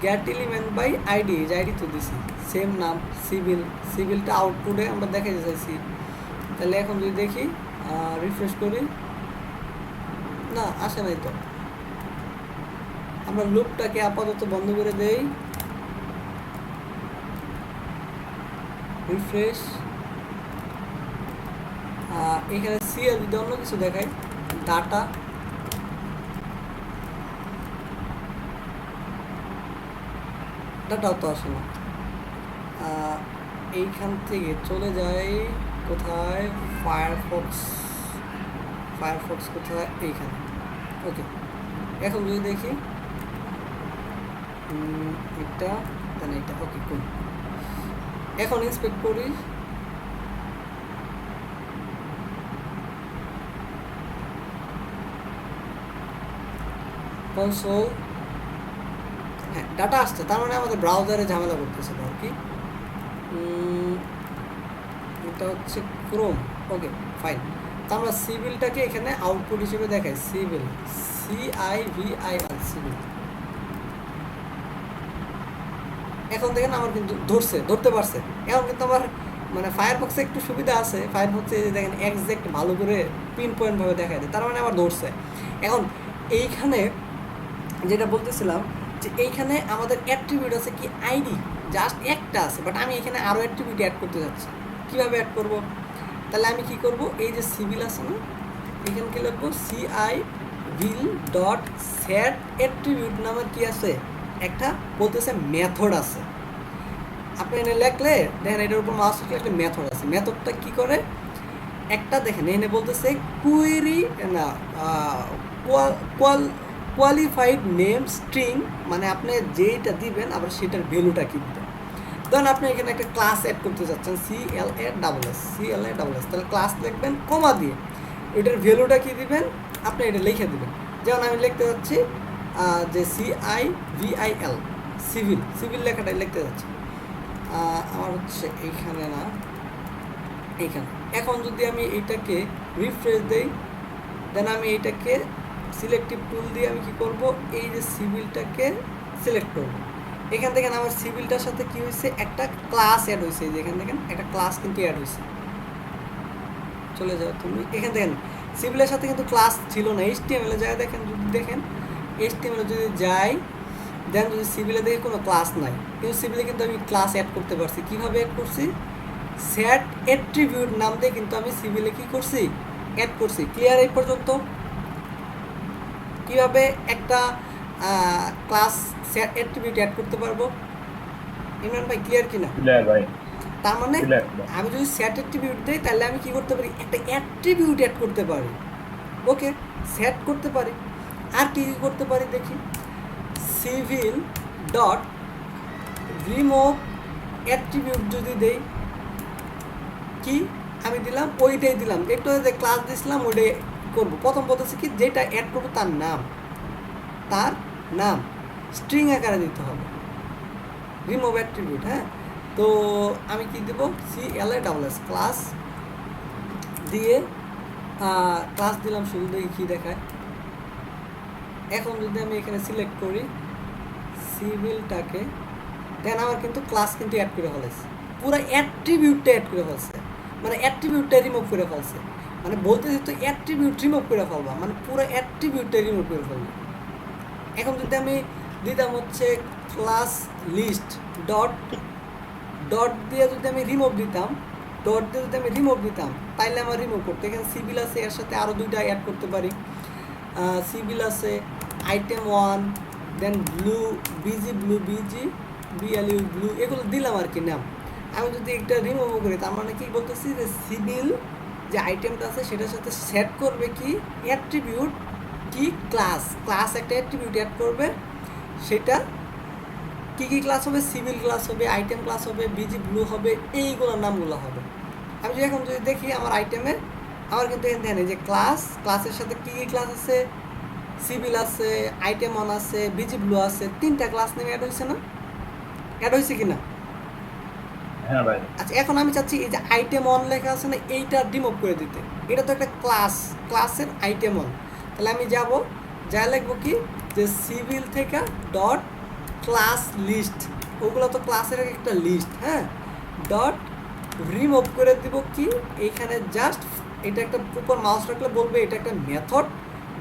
গেট এলিমেন্ট বাই আইডি, যে আইডি তো দিছি, সেম নাম সিভিল, সিভিলটা আউটপুটে আমরা দেখাতে চাইছি। তাহলে এখন যদি দেখি রিফ্রেশ করি, না আসে নাই তো। আমরা লুপটাকে আপাতত বন্ধ করে দেই, রিফ্রেশ। এখানে সিএল যদি অন্য কিছু দেখাই, ডাটা, ডাটাও তো আসে না। এইখান থেকে চলে যাই কোথায়, ফায়ারফক্স, ফায়ারফক্স কোথায়, এইখানে। ওকে, এখন যদি দেখি এটা, দেন এটা, ওকে কোন, এখন ইন্সপেক্ট করি, কনসোল, হ্যাঁ ডাটা আসছে, তার মানে আমাদের ব্রাউজারে ঝামেলা করতেছে আর কি। এটা হচ্ছে ক্রোম, ওকে ফাইন। তো আমরা সিভিলটাকে এখানে আউটপুট হিসেবে দেখাই, সিভিল, CIVIL, সিভিল। এখন দেখেন আমার কিন্তু ধরতে পারছে। এখন কিন্তু আমার মানে ফায়ারফক্সে একটু সুবিধা আছে, ফায়ারফক্সে দেখেন এক্সাক্ট ভালো করে পিন পয়েন্ট ভাবে দেখায় দেয়, তার মানে আমার ধরছে। এখন এইখানে যেটা বলতেছিলাম, যে এইখানে আমাদের অ্যাট্রিবিউট আছে কি, আইডি জাস্ট একটা আছে, বাট আমি এখানে আরও অ্যাট্রিবিউট অ্যাড করতে যাচ্ছি। কীভাবে অ্যাড করব? তাহলে আমি কি করব, এই যে সিভিল আছে না, এখানে কি লিখবো, CIVIL ডট সেট অ্যাট্রিবিউট নামের কি আছে, একটা বলতেছে মেথড আছে। আপনি এনে লেখলে দেখেন এটার উপর মাউস রাখলে একটা মেথড আছে। মেথডটা কি করে, একটা দেখেন এনে বলতেছে কুয়েরি না, কোয়ালিফাইড নেম স্ট্রিং, মানে আপনি যেইটা দিবেন আবার সেটার ভ্যালুটা কি দিবেন। ধরেন আপনি এখানে একটা ক্লাস অ্যাড করতে চাচ্ছেন, CLA+S, তাহলে ক্লাস লিখবেন কমা দিয়ে, এটার ভ্যালুটা কি দিবেন আপনি এটা লিখে দিবেন। যেমন আমি লিখতে যাচ্ছি যে CIVIL, সিভিল লেখাটাই লিখতে যাচ্ছি, আমার হচ্ছে এইখানে না, এইখানে। এখন যদি আমি এইটাকে রিফ্রেশ দেই, দেন আমি এইটাকে সিলেক্টিভ টুল দিয়ে আমি কি করব, এই যে সিভিলটাকে সিলেক্ট করব। এখান থেকে আমার সিভিলটার সাথে কি হয়েছে, একটা ক্লাস অ্যাড হয়েছে, যে এখান থেকে একটা ক্লাস কিন্তু অ্যাড হয়েছে। চলে যাও তুমি, এখান দেখেন সিভিলের সাথে কিন্তু ক্লাস ছিল না, HTML এ যায় দেখেন, যদি দেখেন HTML এ যদি যাই, দেন যদি সিভিলে দেখি কোনো ক্লাস নাই, কিন্তু সিভিলে কিন্তু আমি ক্লাস অ্যাড করতে পারছি। কীভাবে অ্যাড করছি, সেট অ্যাট্রিবিউট নাম দিয়ে কিন্তু আমি সিভিলে কি করছি, অ্যাড করছি। ক্লিয়ার এই পর্যন্ত? কীভাবে একটা ক্লাস সেট অ্যাট্রিবিউট অ্যাড করতে পারবো, ইমরান ভাই ক্লিয়ার কিনা? ক্লিয়ার ভাই। তার মানে আমি যদি সেট অ্যাট্রিবিউট দিই, তাহলে আমি কি করতে পারি, একটা অ্যাট্রিবিউট অ্যাড করতে পারি। ওকে, সেট করতে পারি। আর কি কি করতে পারি দেখি, সিভিল ডট রিমুভ অ্যাট্রিবিউট যদি দেই, কি আমি দিলাম ওইটাই দিলাম, একটু যে ক্লাস দিয়েছিলাম ওইটাই করবো। প্রথম বলতেছে কি, যেটা অ্যাড করবো তার নাম স্ট্রিং আকারে দিতে হবে, রিমুভ অ্যাট্রিবিউট। হ্যাঁ, তো আমি কি দেবো, CLA+S ক্লাস দিয়ে ক্লাস দিলাম, শুরু দেখি কী দেখায়। এখন যদি আমি এখানে সিলেক্ট করি সিভিলটাকে, দেন আমার কিন্তু ক্লাস কিন্তু অ্যাড করে ফেলেছে, পুরো অ্যাট্রিবিউটটা অ্যাড করে ফেলছে, মানে অ্যাট্রিবিউটটা রিমুভ করে ফেলছে। মানে বলতে তো অ্যাট্রিবিউট রিমুভ করে ফেলবা, মানে পুরো অ্যাট্রিবিউটটা রিমুভ করে ফেলবে। এখন যদি আমি দিতাম হচ্ছে ক্লাস লিস্ট ডট দিয়ে যদি আমি রিমুভ দিতাম, তাইলে আমার রিমুভ করতে, এখানে সিভিল আছে, এর সাথে আরও দুইটা অ্যাড করতে পারি। সিভিল আছে আইটেম 1, দেন BLU ব্লু, এগুলো দিলাম আর কি নাম। আমি যদি একটা রিমুভ করি, তার মানে কি বলতেছি, যে সিভিল যে আইটেমটা আছে সেটার সাথে সেট করবে কি অ্যাট্রিবিউট, কি ক্লাস একটা অ্যাট্রিবিউট অ্যাড করবে, সেটা কী ক্লাস হবে, সিভিল ক্লাস হবে, আইটেম ক্লাস হবে, বিজি ব্লু হবে, এইগুলোর নামগুলো হবে। আমি যদি এখন যদি দেখি আমার আইটেমে, আমার কিন্তু এখানে দেখেন এই যে ক্লাসের সাথে কী ক্লাস আছে, সিভিল আছে, আইটেম অন আছে, বিজি ব্লু আছে, 3টা ক্লাস নেমে অ্যাড হয়েছে না? অ্যাড হয়েছে কি না? হ্যাঁ ভাই। আচ্ছা, এখন আমি চাচ্ছি এই যে আইটেম অন লেখা আছে না, এইটা রিমুভ করে দিতে। এটা তো একটা ক্লাসের আইটেম অন। তাহলে আমি যাব, যা লিখবো কি যে সিভিল থেকে ডট ক্লাস লিস্ট, ওগুলো তো ক্লাসের একটা লিস্ট, হ্যাঁ, ডট রিমুভ করে দিব কি এইখানে জাস্ট এটা একটা উপর মাউস রাখলে বলবে এটা একটা মেথড,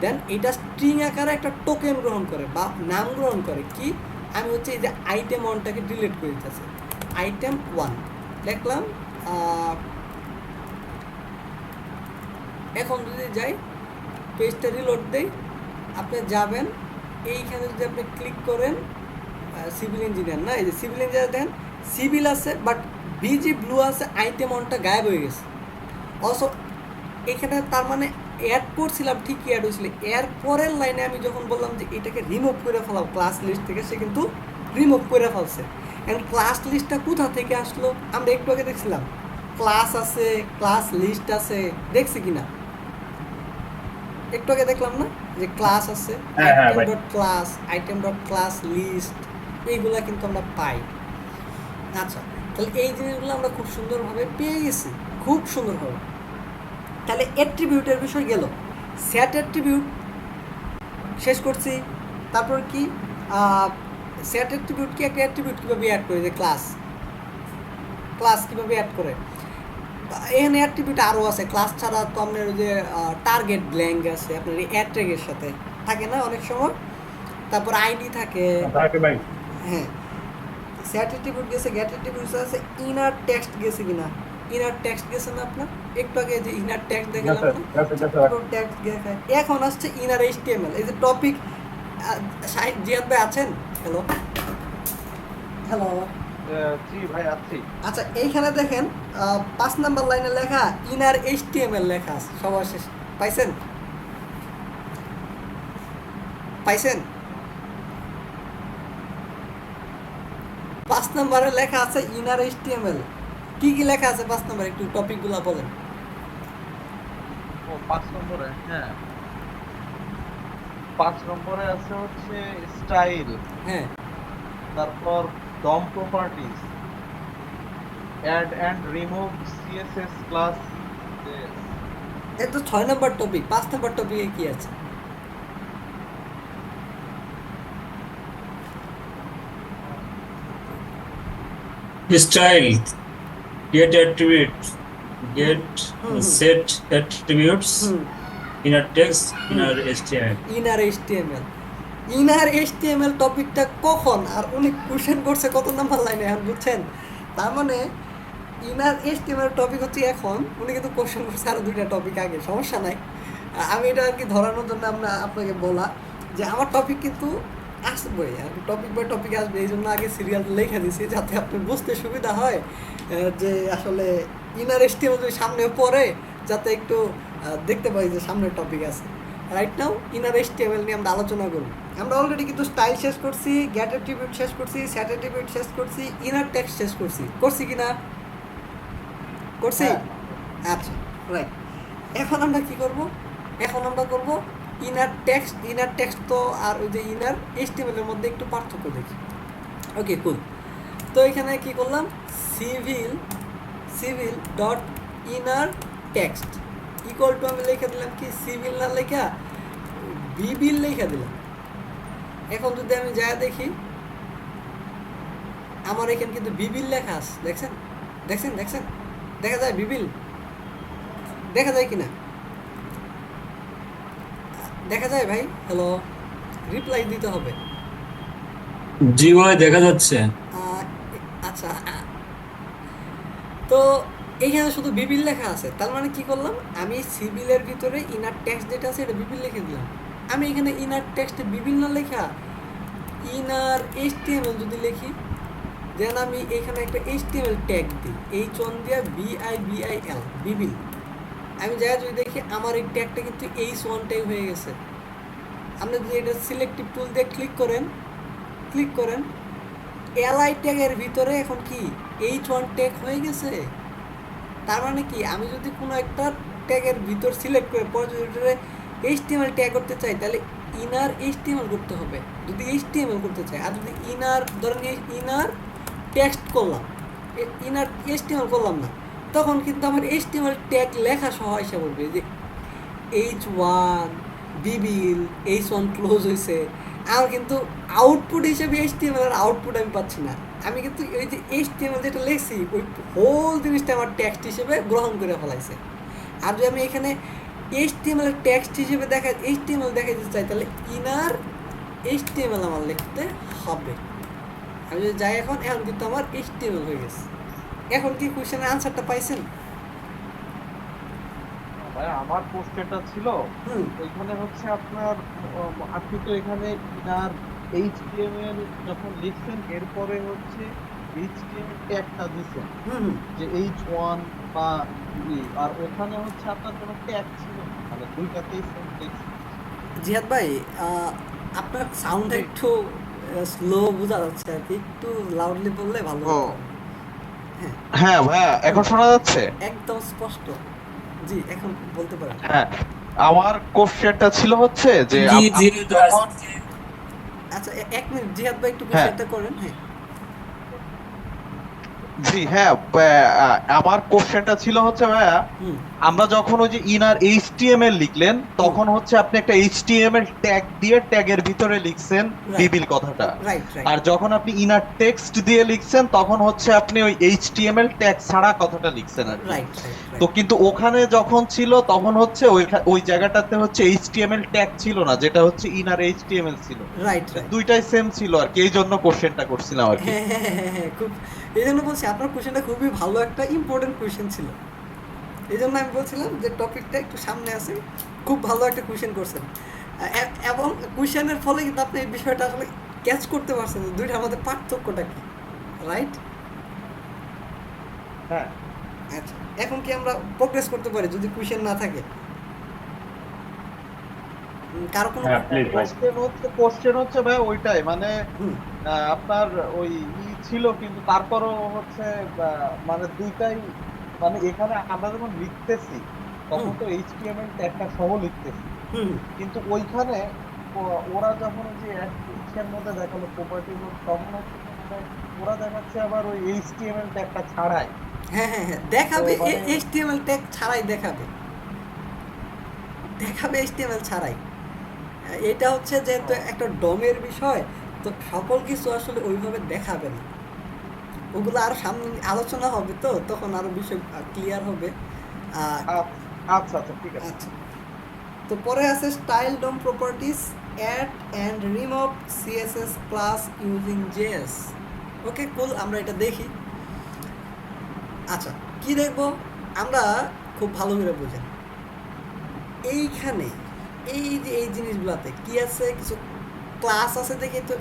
দেন এটা স্ট্রিং আকারে একটা টোকেন গ্রহণ করে বা নাম গ্রহণ করে কি, আমি হচ্ছে এই যে আইটেম ওয়ানটাকে ডিলিট করে দিতেছি, আইটেম ওয়ান লিখলাম। এখন যদি যাই পেজটা রিলোড দেই, আপনি যাবেন এইখানে যদি আপনি ক্লিক করেন সিভিল ইঞ্জিনিয়ার, না এই যে সিভিল ইঞ্জিনিয়ার দেখেন সিভিল আছে বাট বিজি ব্লু আছে, আইটেম ওয়ানটা গায়েব হয়ে গেছে। অলসো এখানে তার মানে অ্যাড করছিলাম ঠিকই অ্যাড হয়েছিল, এর পরের লাইনে আমি যখন বললাম যে এটাকে রিমুভ করে ফেলাও ক্লাস লিস্ট থেকে, সে কিন্তু রিমুভ করে ফেলছে। এখন ক্লাস লিস্টটা কোথা থেকে আসলো, আমরা একটু আগে দেখছিলাম ক্লাস আছে, ক্লাস লিস্ট আছে, দেখছি কিনা? একটু আগে দেখলাম না যে ক্লাস আছে, আইটেম ডট ক্লাস লিস্ট, এইগুলা কিন্তু আমরা পাই। আচ্ছা, তাহলে এই জিনিসগুলো আমরা খুব সুন্দরভাবে পেয়ে গেছি, খুব সুন্দরভাবে। তাহলে অ্যাট্রিবিউটের বিষয় গেল, সেট অ্যাট্রিবিউট শেষ করছি। তারপর কি সেট অ্যাট্রিবিউট কি, একটা অ্যাট্রিবিউট কীভাবে অ্যাড করে, যে ক্লাস কীভাবে অ্যাড করে। এখানে অ্যাট্রিবিউট আরও আছে, ক্লাস ছাড়া তো আপনার ওই যে টার্গেট ব্ল্যাঙ্ক আছে আপনার এই অ্যাড ট্যাগের সাথে থাকে না অনেক সময়, তারপর আইডি থাকে, হ্যাঁ। সেট অ্যাট্রিবিউট গেছে, গেট অ্যাট্রিবিউট আছে, ইনার টেক্সট গেছে কিনা, ইনার টেক্সট গেছে না আপনার একটু আগে যে ইনার টেক্সট দেখালাম না, টেক্সট গেছে। এখন আসছে ইনার এইচটিএমএল, এই যে টপিক। জিয়াদ ভাই আছেন? হ্যালো হ্যালো, জি ভাই আছি। আচ্ছা, এইখানে দেখেন 5 নাম্বার লাইনে লেখা ইনার এইচটিএমএল লেখা আছে সবার শেষে, পাইছেন? 5 নাম্বারে লেখা আছে ইনার এইচটিএমএল। কি কি লেখা আছে 5 নাম্বারে, একটু টপিকগুলো বলেন। ও 5 নম্বরে, হ্যাঁ 5 নম্বরে আছে হচ্ছে স্টাইল, হ্যাঁ, তারপর DOM properties, add and remove CSS class. এটা তো 6 নাম্বার টপিক। 5 নাম্বার টপিকে কি আছে? Style, get attributes, set attributes, inner text, inner HTML. Inner HTML টপিকটা কখন আর উনি কোশ্চেন করছে কত নাম্বার লাইনে, এখন বুঝছেন? তার মানে ইনার এইচটিএমএল টপিক হচ্ছে এখন, উনি কিন্তু কোশ্চেন করছে আরও 2টা টপিক আগে, সমস্যা নাই। আমি এটা আর কি ধরানোর জন্য আপনাকে বলা যে আমার টপিক কিন্তু আসবে আর কি, টপিক বাই টপিক আসবে, এই জন্য আগে সিরিয়াল লেখা দিছি যাতে আপনার বুঝতে সুবিধা হয় যে আসলে ইনার এইচটিএমএল যদি সামনে পড়ে যাতে একটু দেখতে পাই যে সামনের টপিক আছে। রাইট নাও ইনার এইচটিএমএল নিয়ে আমরা আলোচনা করব। আমরা অলরেডি কিন্তু স্টাইল শেষ করছি, গেট অ্যাট্রিবিউট শেষ করছি, সেট অ্যাট্রিবিউট শেষ করছি, ইনার টেক্সট শেষ করছি কি না? করছি। আচ্ছা, রাইট। এখন আমরা কি করব? এখন আমরা করব ইনার টেক্সট তো আর ওই যে ইনার এইচটিএমএল এর মধ্যে একটু পার্থক্য দেখি। ওকে, কুল। তো এখানে কি করলাম, civil dot inner text equal two আমি লিখে দিলাম কি, সিভিল না লেখা বিবিল লিখে দিলাম। এখন যদি আমি যা দেখি আমার এখানে কিন্তু বিবিল লেখা আছে, দেখছেন দেখা যায় বিবিল, দেখা যায় কিনা, দেখা যায় ভাই? হ্যালো, রিপ্লাই দিতে হবে। জি ভাই, দেখা যাচ্ছে। আচ্ছা, তো এইখানে শুধু বিবিল লেখা আছে, তার মানে কি করলাম, আমি সিভিলের ভিতরে ইনার টেক্সট যেটা আছে এটা বিবিল লিখে দিলাম। আমি এখানে ইনার টেক্সটে বিবিল না লেখা ইনার এইচটিএমএল যদি লিখি, দেন আমি এখানে একটা এইচটিএমএল ট্যাগ দিই, H1 দিয়া BIBIL, বিবিল। আমি যা যদি দেখি আমার এই ট্যাগটা কিন্তু H1 ট্যাগ হয়ে গেছে। আপনি যদি এটা সিলেক্টিভ টুল দিয়ে ক্লিক করেন, এলআই ট্যাগের ভিতরে এখন কি H1 ট্যাগ হয়ে গেছে। তার মানে কি আমি যদি কোনো একটা ট্যাগের ভিতর সিলেক্ট করে পরে যদি HTML ট্যাগ করতে চাই তাহলে ইনার HTML করতে হবে যদি HTML করতে চাই। আর যদি ইনার ধরেন ইনার টেক্সট করলাম, ইনার HTML করলাম না, তখন কিন্তু আমার HTML ট্যাগ লেখা সহ এসে বলবে যে H1 বিবিল H1 ক্লোজ হয়েছে। আমার কিন্তু আউটপুট হিসেবে HTML এর আউটপুট আমি পাচ্ছি না। আমি কিন্তু ওই যে HTML যেটা লিখছি ওই হোল জিনিসটা আমার টেক্সট হিসেবে গ্রহণ করে ফেলাইছে। আর যদি আমি এখানে HTML এর টেক্সট হিসেবে HTML দেখাইতে চাই তাহলে ইনার HTML আমার লিখতে হবে। আমি যদি যাই এখন কিন্তু আমার HTML হয়ে গেছে। এখন কি কোশ্চেনের আনসারটা পাইছেন? ভাই আমার কোশ্চেনটা ছিল হুম ওইখানে হচ্ছে আপনার আপনি তো এখানে ইনার এইচটিএমএল যখন লিখছেন এরপরে হচ্ছে এইচটিএমএল ট্যাগটা দিছেন হুম হুম। যে H1 বা আর ওখানে হচ্ছে আপনার কোনো ট্যাগ ছিল না, মানে দুইটাতেই সেম টেক্সট। জিহাদ ভাই, আপনার সাউন্ড জি। একটু স্লো বোঝা যাচ্ছে আর কি, একটু লাউডলি বললে ভালো ও। হতো। হ্যাঁ, হ্যাঁ ভাইয়া এখন শোনা যাচ্ছে? একদম স্পষ্ট। জি, এখন বলতে পারেন। হ্যাঁ, আমার কোশ্চেনটা ছিল হচ্ছে যে জি জি আপনি যখন আচ্ছা, এক মিনিট জিহাদ ভাই, একটু হ্যাঁ কোশ্চেনটা করেন। হ্যাঁ জি হ্যাঁ আমার কোশ্চেনটা ছিল হচ্ছে ভাইয়া হুম আমরা যখন ওই যে ইনার এইচটিএমএল লিখলেন তখন হচ্ছে আপনি একটা এইচটিএমএল ট্যাগ দিয়ে ট্যাগের ভিতরে লিখছেন রাইট বিবিল কথাটা, রাইট আর রাইট যখন আপনি ইনার টেক্সট দিয়ে লিখছেন তখন হচ্ছে আপনি ওই এইচটিএমএল ট্যাগ ছাড়া কথাটা লিখছেন আর কি। রাইট রাইট তো কিন্তু ওখানে যখন ছিল তখন হচ্ছে ওই জায়গাটাতে হচ্ছে এইচটিএমএল ট্যাগ ছিল না, যেটা হচ্ছে ইনার এইচটিএমএল ছিল। Right right. দুইটাই সেম ছিল আর কি, এই জন্য কোশ্চেনটা করছিলাম আর কি। হ্যাঁ হ্যাঁ হ্যাঁ হ্যাঁ, খুব, এই জন্য বলছি আপনার কোশ্চেনটা খুবই ভালো একটা ইম্পর্টেন্ট কোশ্চেন ছিল। এই জন্য আমি বলছিলাম যে টপিকটা একটু সামনে আছে, খুব ভালো একটা কোশ্চেন করছেন। এবং কোশ্চেনের ফলে কিন্তু আপনি এই বিষয়টা আসলে ক্যাচ করতে পারছেন যে দুইটার মধ্যে পার্থক্যটা কি। রাইট? হ্যাঁ আচ্ছা, এখন কি আমরা প্রোগ্রেস করতে পারি যদি কোশ্চেন না থাকে? কারো কোনো হ্যাঁ প্লিজ ভাই। কোশ্চেন হচ্ছে ভাই ওইটাই মানে হুম আপনার ওই ছিল কিন্তু তারপরও হচ্ছে মানে দুইটাই, মানে এখানে আমরা যখন লিখতেছি তখন তো এইচটিএমএল ট্যাগটা সহ লিখতেছি, হুম কিন্তু ওইখানে ওরা যখন ওই যে ইচ্ছের মধ্যে দেখালো প্রপার্টি মোড তখন হচ্ছে মানে ওরা দেখাচ্ছে আবার ওই এইচটিএমএল ট্যাগটা ছাড়াই। হ্যাঁ হ্যাঁ হ্যাঁ, দেখাবে তো মানে HTML ট্যাগ ছাড়াই দেখাবে, দেখাবে HTML ছাড়াই। এটা হচ্ছে যেহেতু একটা ডমের বিষয়, তো সকল কিছু আসলে ওইভাবে দেখাবে না। ওগুলো আরো সামনে আলোচনা হবে, তো তখন আরো বিষয় ক্লিয়ার হবে। আচ্ছা আচ্ছা ঠিক আছে। আচ্ছা, তো পরে আছে style DOM properties, add and remove CSS class using JS. Okay cool, আমরা এটা দেখি। আচ্ছা, কি দেখবো আমরা, খুব ভালো করে বুঝেন। এইখানে এই যে এই জিনিসগুলোতে কি আছে, কিছু ক্লাস আছে দেখি তো।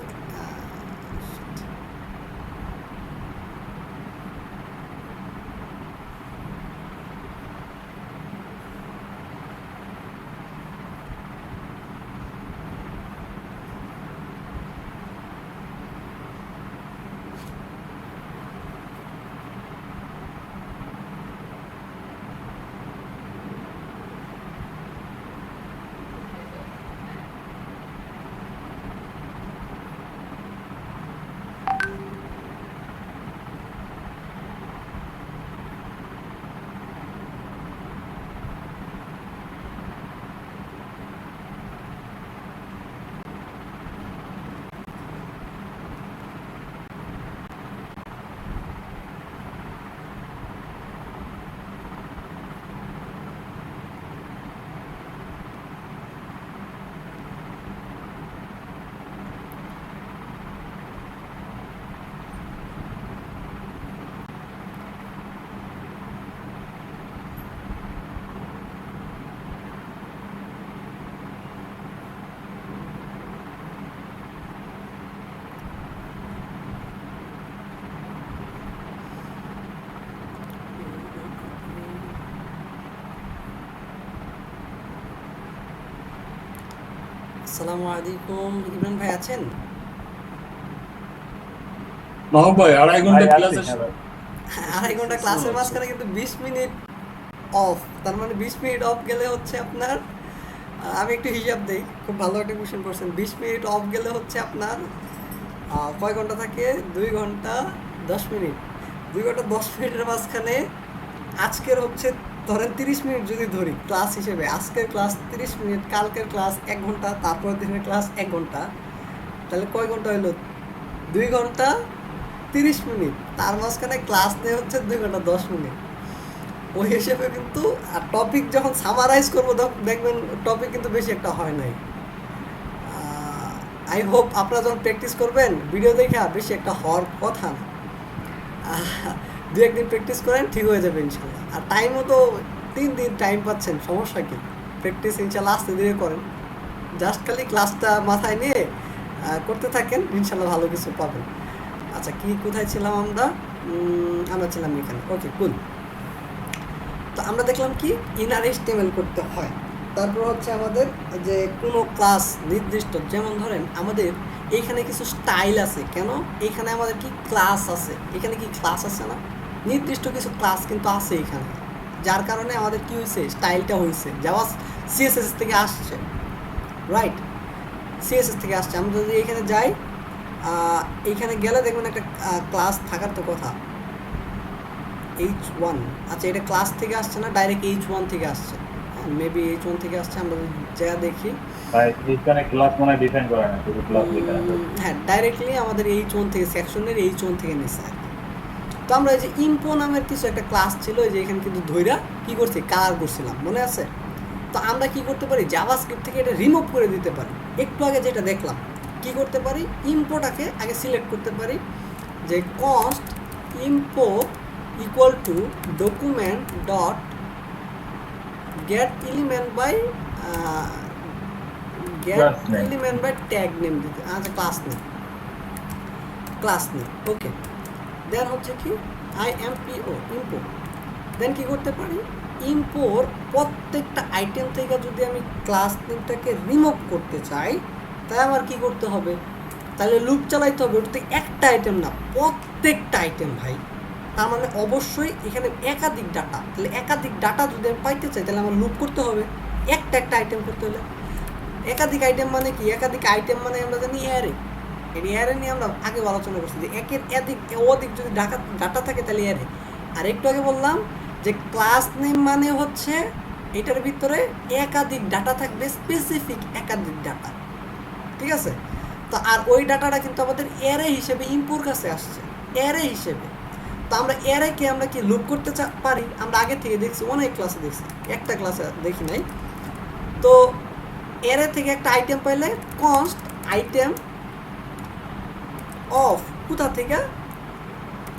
আসসালামু আলাইকুম, ইমরান ভাই আছেন? মাহবুব ভাই 2.5 ঘন্টা ভাই ক্লাস আছি, হ্যাঁ ভাই। 2.5 ঘন্টা ক্লাসের মাঝখানে কিন্তু 20 মিনিট অফ, তার মানে 20 মিনিট অফ গেলে হচ্ছে আপনার আমি একটু হিসাব দেই, খুব ভালো একটা কোশ্চেন করছেন। 20 মিনিট অফ গেলে হচ্ছে আপনার কয় ঘন্টা থাকে? 2 ঘন্টা 10 মিনিট। 2 ঘন্টা 10 মিনিটের মাঝখানে আজকের হচ্ছে ধরেন 30 মিনিট যদি ধরি ক্লাস হিসেবে, আজকের ক্লাস 30 মিনিট, কালকের ক্লাস 1 ঘন্টা, তারপরের দিনের ক্লাস 1 ঘন্টা, তাহলে কয় ঘন্টা হলো? 2 ঘন্টা 30 মিনিট, তার মাঝখানে ক্লাস নেই হচ্ছে 2 ঘন্টা 10 মিনিট। ওই হিসেবে কিন্তু আর টপিক যখন সামারাইজ করবো তখন দেখবেন টপিক কিন্তু বেশি একটা হয় নাই। আই হোপ আপনারা যখন প্র্যাকটিস করবেন ভিডিও দেখে বেশি একটা হওয়ার কথা না। 2-1 দিন প্র্যাকটিস করেন, ঠিক হয়ে যাবে ইনশাল্লাহ। আর টাইমও তো 3 দিন টাইম পাচ্ছেন, সমস্যা কি? প্র্যাকটিস ইনশাল্লাহ আস্তে ধীরে করেন, জাস্ট খালি ক্লাসটা মাথায় নিয়ে করতে থাকেন, ইনশাল্লাহ ভালো কিছু পাবেন। আচ্ছা, কি কোথায় ছিলাম আমরা? আমরা ছিলাম এখানে। ওকে, কুল। তো আমরা দেখলাম কি ইনার HTML করতে হয়। তারপর হচ্ছে আমাদের যে কোনো ক্লাস নির্দিষ্ট, যেমন ধরেন আমাদের এইখানে কিছু স্টাইল আছে, কেন এইখানে আমাদের কি ক্লাস আছে, এখানে কি ক্লাস আছে না, নির্দিষ্ট কিছু ক্লাস কিন্তু আছে এখানে, যার কারণে আমাদের কি হয়েছে, স্টাইলটা হয়েছে জাভা CSS থেকে আসছে, রাইট? CSS থেকে আসছে। আমরা যদি এখানে যাই, এইখানে গেলে দেখবেন একটা ক্লাস থাকার তো কথা, H1। আচ্ছা, এটা ক্লাস থেকে আসছে না, ডাইরেক্ট H1 থেকে আসছে, মেবি H1 থেকে আসছে। আমরা যা দেখি, ভাই এখানে ক্লাস মনে হয় ডিফাইন করে না, শুধু ক্লাস লেখা আছে। হ্যাঁ, ডাইরেক্টলি আমাদের H1 থেকে, সেকশনের H1 থেকে নিচ্ছে। তো আমরা এই যে ইম্পো নামের কিছু একটা ক্লাস ছিল, এই যে এখানে কিন্তু ধইরা কি করছি, কালার করছিলাম, মনে আছে? তো আমরা কি করতে পারি, জাভাস্ক্রিপ্ট থেকে এটা রিমুভ করে দিতে পারি। একটু আগে যেটা দেখলাম, কি করতে পারি, ইম্পোটাকে আগে সিলেক্ট করতে পারি যে const impo equal to document dot get element by Class name. Element by tag name দিতে। আচ্ছা, ক্লাস নেম, ওকে। দেন হচ্ছে কি IMPO ইম্পো। দেন কি করতে পারি, ইম্পোর প্রত্যেকটা আইটেম থেকে যদি আমি ক্লাস নেমটাকে রিমুভ করতে চাই, তাই আমার কি করতে হবে, তাহলে লুপ চালাইতে হবে। ওটাতে একটা আইটেম না, প্রত্যেকটা আইটেম ভাই। তার মানে অবশ্যই এখানে একাধিক ডাটা, তাহলে একাধিক ডাটা যদি আমি পাইতে চাই, তাহলে আমার লুপ করতে হবে একটা আইটেম করতে হলে। একাধিক আইটেম মানে কি, একাধিক আইটেম মানে আমরা জানি অ্যারে। এই অ্যারে নিয়ে আমরা আগে আলোচনা করছি যে একের অধিক যদি ডাটা থাকে তাহলে অ্যারে। আর একটু আগে বললাম যে ক্লাস নেম মানে হচ্ছে এটার ভিতরে একাধিক ডাটা থাকবে, স্পেসিফিক একাধিক ডাটা, ঠিক আছে? তো আর ওই ডাটাটা কিন্তু আমাদের অ্যারে হিসেবে ইম্পোর কাছে আসছে, অ্যারে হিসেবে। তো আমরা অ্যারেকে আমরা কি লুপ করতে পারি, আমরা আগে থেকে দেখছি, অনেক ক্লাসে দেখছি, একটা ক্লাসে দেখি নাই। তো অ্যারে থেকে একটা আইটেম পাইলে কনস্ট আইটেম অফ কোথা থেকে,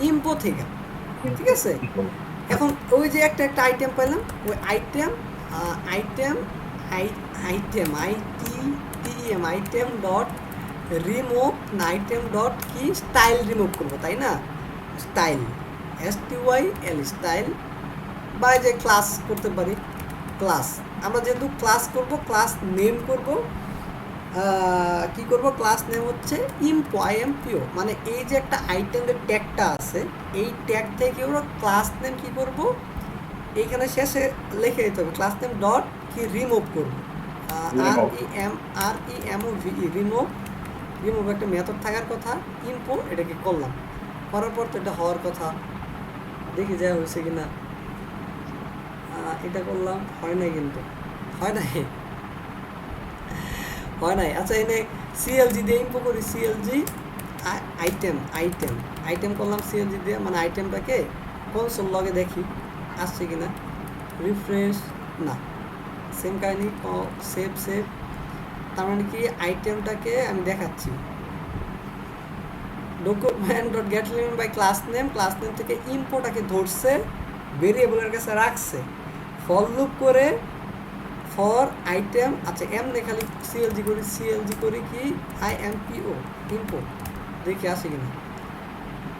ইম্পো থেকে, ঠিক আছে? এখন ওই যে একটা আইটেম পাইলাম, ওই আইটেম ডট রিমুভ না, আইটেম ডট কি স্টাইল রিমুভ করবো, তাই না? স্টাইল STYL স্টাইল, বা যে ক্লাস করতে পারি, ক্লাস। আমরা যেহেতু ক্লাস করব, ক্লাস নেম করব, কি করব, ক্লাস নেম হচ্ছে IMPO। মানে এই যে একটা আইটেমের ট্যাগটা আছে, এই ট্যাগ থেকে ওরা ক্লাস নেম কি করব, এইখানে শেষে লিখে দিতে হবে ক্লাস নেম ডট কি রিমুভ করব, রিমুভ একটা মেথড থাকার কথা, ইম্পো এটাকে করলাম, করার পর তো এটা হওয়ার কথা, দেখি যা হয়েছে কিনা। এটা করলাম, হয় নাই, কিন্তু হয় নাই। আচ্ছা, এনে CLG দিয়ে ইম্পো করি, CLG আইটেম করলাম CLG দিয়ে, মানে আইটেমটাকে কনসোল লগে দেখি আসছে কিনা, রিফ্রেশ, না, সেম কাহিনি, সেভ। তার মানে কি আইটেমটাকে আমি দেখাচ্ছি, document dot get element by class name থেকে ইম্পোটাকে ধরছে, ভেরিয়েবলের কাছে রাখছে, ফর লুপ করে ফর আইটেম। আচ্ছা, এম দেখালি CLG করি কি IMPO ইম্পো, দেখি আসে কিনা,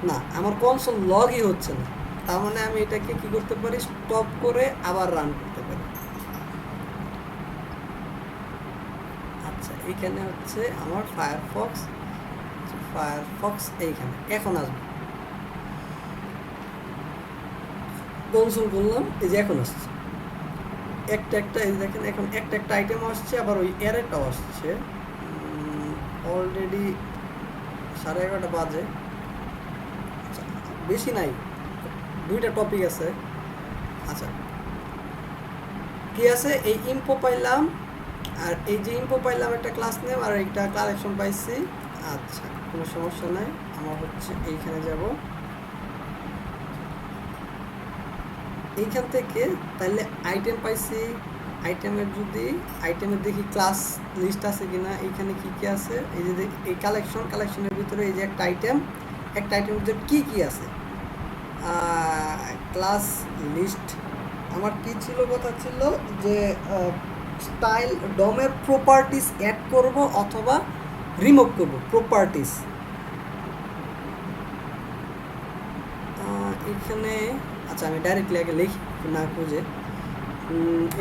না, আমার কনসোল লগই হচ্ছে না। তার মানে আমি এটাকে কি করতে পারি, স্টপ করে আবার রান করতে পারি। আচ্ছা, এখানে হচ্ছে আমার ফায়ারফক্স ফায়ারফক্স এইখানে এখন আসবে, কনসোল করলাম, এই যে এখন আসছে একটা এই দেখেন এখন একটা আইটেম আসছে, আবার ওই অ্যারেটাও আসছে। অলরেডি 11:30 বাজে, আচ্ছা, বেশি নাই, 2টা টপিক আছে। আচ্ছা কি আছে, এই ইম্পো পাইলাম, আর এই যে ইম্পো পাইলাম একটা ক্লাস নেম আর একটা কালেকশন পাইছি। আচ্ছা কোনো সমস্যা নাই, আমার হচ্ছে এইখানে যাব, এইখান থেকে তাহলে আইটেম পাইছি। আইটেমের যদি আইটেমের দেখি ক্লাস লিস্ট আছে কিনা, এইখানে কি কি আছে, এই যে এই কালেকশনের ভিতরে এই যে একটা আইটেমের ভিতরে কি আছে, ক্লাস লিস্ট। আমার কি ছিল, কথা ছিল যে স্টাইল ডমের প্রপার্টিস অ্যাড করব অথবা রিমুভ করব। প্রপার্টিস এখানে, আচ্ছা আমি ডাইরেক্টলি আগে লিখি না খুঁজে,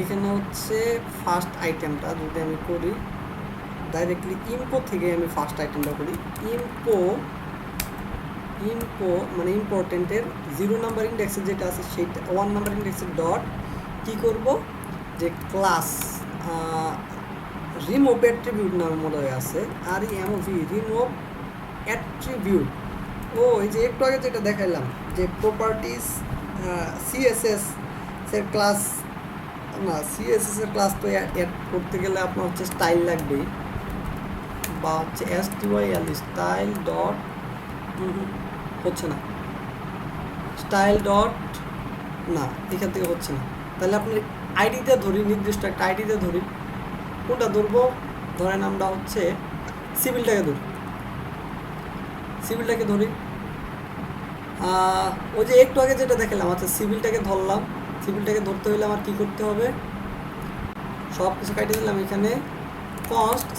এখানে হচ্ছে ফার্স্ট আইটেমটা যদি আমি করি ডাইরেক্টলি ইম্পো থেকে, আমি ফার্স্ট আইটেমটা করি। ইম্পো মানে ইম্পর্টেন্টের 0 নাম্বার ইন্ডেক্সে যেটা আছে সেইটা 1 নাম্বার ইন্ডেক্সের ডট কী করব, যে ক্লাস রিমুভ অ্যাট্রিবিউট নামে মনে হয় আছে, আর এমভি রিমুভ অ্যাট্রিবিউট। ও এই যে একটু আগে যেটা দেখাইলাম যে প্রপার্টিস সিএসএস এর ক্লাস, না সিএসএস এর ক্লাস তো অ্যাড করতে গেলে আপনার হচ্ছে স্টাইল লাগবেই, বা হচ্ছে STYL স্টাইল ডট, হচ্ছে না স্টাইল ডট, না এখান থেকে হচ্ছে না। তাহলে আপনি আইডিতে ধরি, নির্দিষ্ট একটা আইডিতে ধরি, কোনটা ধরবো, ধরেন আমরা হচ্ছে সিভিলটাকে ধরি। ওই যে একটু আগে যেটা দেখালাম, আচ্ছা সিভিলটাকে ধরলাম, সিভিলটাকে ধরতে হলে আমার কী করতে হবে, সব কিছু কাটিয়ে দিলাম। এখানে const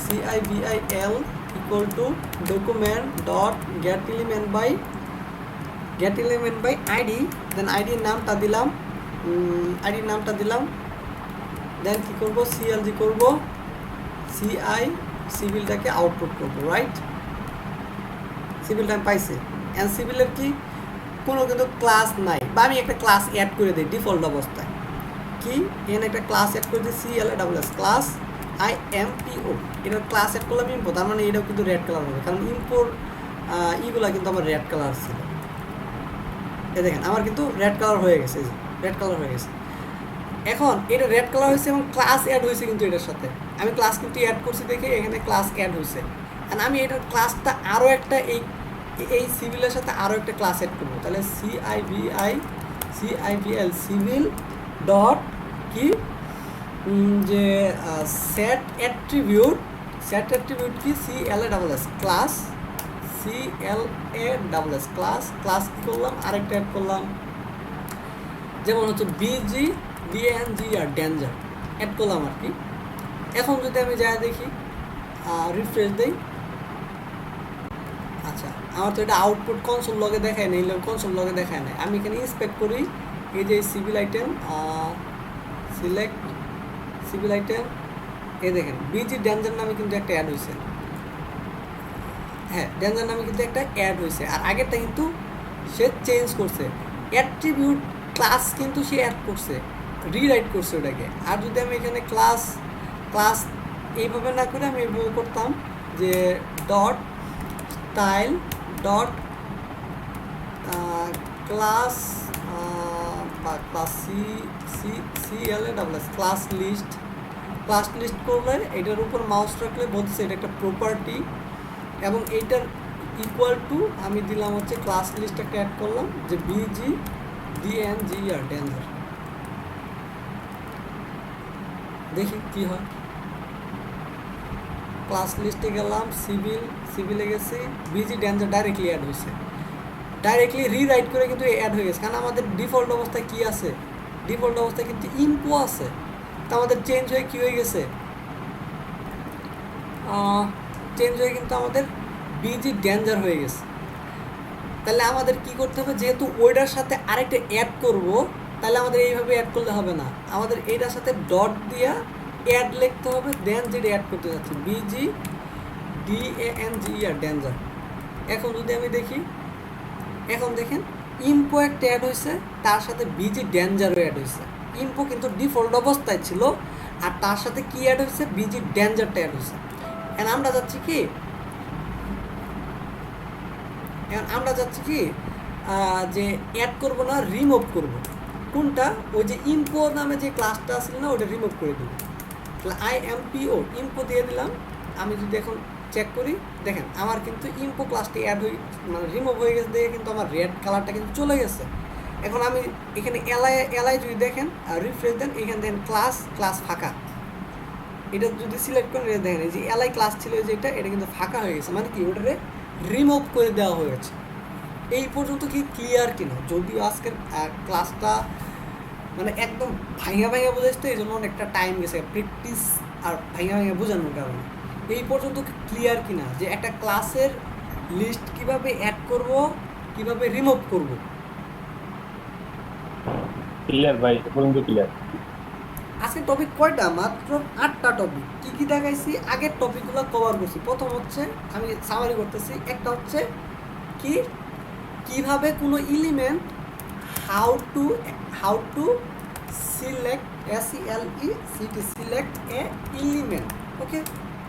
CIVIL equal to document dot get element by ID, then আইডির নামটা দিলাম, দেন কী করবো, CLG করবো, সিভিলটাকে আউটপুট করবো, রাইট। সিভিলটা আমি পাইছি, অ্যান্ড সিভিলের কি কোনো কিন্তু ক্লাস নাই, বা আমি একটা ক্লাস অ্যাড করে দিই ডিফল্ট অবস্থায়। কি এখানে একটা ক্লাস অ্যাড করে দিই, CLASS ক্লাস IMPO, এটার ক্লাস অ্যাড করলাম ইম্পো, তার মানে এটাও কিন্তু রেড কালার হবে, কারণ ইম্পোর ইগুলা কিন্তু আমার রেড কালার ছিল। এ দেখেন আমার কিন্তু রেড কালার হয়ে গেছে, রেড কালার হয়ে গেছে। এখন এটা রেড কালার হয়েছে এবং ক্লাস অ্যাড হয়েছে, কিন্তু এটার সাথে আমি ক্লাস কিন্তু অ্যাড করছি দেখে এখানে ক্লাস অ্যাড হয়েছে। অ্যান্ড আমি এটার ক্লাসটা আরও একটা এই সিভিলের সাথে আরও একটা ক্লাস অ্যাড করবো, তাহলে CIVL সিভিল ডট কি, যে সেট অ্যাট্রিবিউট কি CLASS ক্লাস ক্লাস কী করলাম, আরেকটা অ্যাড করলাম, যেমন হচ্ছে BGDANGR ডেঞ্জার অ্যাড করলাম আর কি। এখন যদি আমি যা দেখি, রিফ্রেশ দেই, আচ্ছা আমার তো এটা আউটপুট কনসোল লগে দেখায় নাই, কনসোল লগে দেখায় নাই। আমি এখানে ইন্সপেক্ট করি, এই যে civil item, select civil item, এই দেখেন BG ডেঞ্জার নামে কিন্তু একটা অ্যাড হয়েছে, হ্যাঁ ডেঞ্জার নামে কিন্তু একটা অ্যাড হয়েছে, আর আগেরটা কিন্তু সে চেঞ্জ করছে। অ্যাট্রিবিউট ক্লাস কিন্তু সে অ্যাড করছে, রিরাইট করছে ওটাকে। আর যদি আমি এখানে ক্লাস এইভাবে না করে আমি এইভাবে করতাম, যে ডট স্টাইল ডট ক্লাস বা ক্লাস CLASS ক্লাস লিস্ট করলে এটার উপর মাউস রাখলে বলছে এটা একটা প্রপার্টি, এবং এইটার ইকুয়াল টু আমি দিলাম হচ্ছে ক্লাস লিস্ট একটা অ্যাড করলাম, যে BGDANGR ডেঞ্জার। দেখি কি হয়, ক্লাস লিস্টে গেলাম, সিভিলে গেছি, BG ডেঞ্জার ডাইরেক্টলি অ্যাড হয়েছে, ডাইরেক্টলি রিরাইট করে কিন্তু অ্যাড হয়ে গেছে, কারণ আমাদের ডিফল্ট অবস্থায় কি আছে, ডিফল্ট অবস্থায় কিন্তু ইম্পো আছে, তা আমাদের চেঞ্জ হয়ে কি হয়ে গেছে, কিন্তু আমাদের BG ডেঞ্জার হয়ে গেছে। তাহলে আমাদের কি করতে হবে, যেহেতু ওইটার সাথে আরেকটা অ্যাড করব, তাহলে আমাদের এইভাবে অ্যাড করলে হবে না, আমাদের এইটার সাথে ডট দিয়া অ্যাড লিখতে হবে, দেন যেটা অ্যাড করতে যাচ্ছি DANGER ডেঞ্জার। এখন যদি আমি দেখি, এখন দেখেন ইম্পো একটা অ্যাড হয়েছে, তার সাথে বিজি ডেঞ্জারও অ্যাড হয়েছে। ইম্পো কিন্তু ডিফল্ট অবস্থায় ছিল, আর তার সাথে কি অ্যাড হয়েছে, বিজি ডেঞ্জারটা অ্যাড হয়েছে। এখন আমরা যাচ্ছি কি, যে অ্যাড করব না, রিমুভ করব। কোনটা? ওই যে ইম্পো নামে যে ক্লাসটা ছিল না, ওটা রিমুভ করে দেব। তাহলে IMPO ইম্পো দিয়ে দিলাম। আমি যদি এখন চেক করি, দেখেন আমার কিন্তু ইম্পো ক্লাসটি অ্যাড হয়ে মানে রিমুভ হয়ে গেছে, দেখে কিন্তু আমার রেড কালারটা কিন্তু চলে গেছে। এখন আমি এখানে এলআই যদি দেখেন আর রিফ্রেশ দেন, এখানে দেখেন ক্লাস ফাঁকা। এটা যদি সিলেক্ট করেন, এটা দেখেন এই যে এলআই ক্লাস ছিল যে এটা কিন্তু ফাঁকা হয়ে গেছে, মানে কি ওটারে রিমুভ করে দেওয়া হয়েছে। এই পর্যন্ত কি ক্লিয়ার কিনা? যদিও আজকের ক্লাসটা মানে একদম ভাঙা বোঝাচ্ছে, এই জন্য অনেকটা টাইম গেছে প্র্যাকটিস আর ভাঙা বোঝানোর কারণে। এই পর্যন্ত ক্লিয়ার কিনা যে একটা ক্লাসের লিস্ট কিভাবে অ্যাড করব, কিভাবে রিমুভ করব? ক্লিয়ার ভাই, এ পর্যন্ত ক্লিয়ার। আজকে টপিক কয়টা? মাত্র 8টা টপিক। কি দেখাইছি? আগের টপিকগুলো কভার করছি। প্রথম হচ্ছে, আমি সামারি করতেছি, একটা হচ্ছে কি কিভাবে কোনো element how to select select a element. Okay,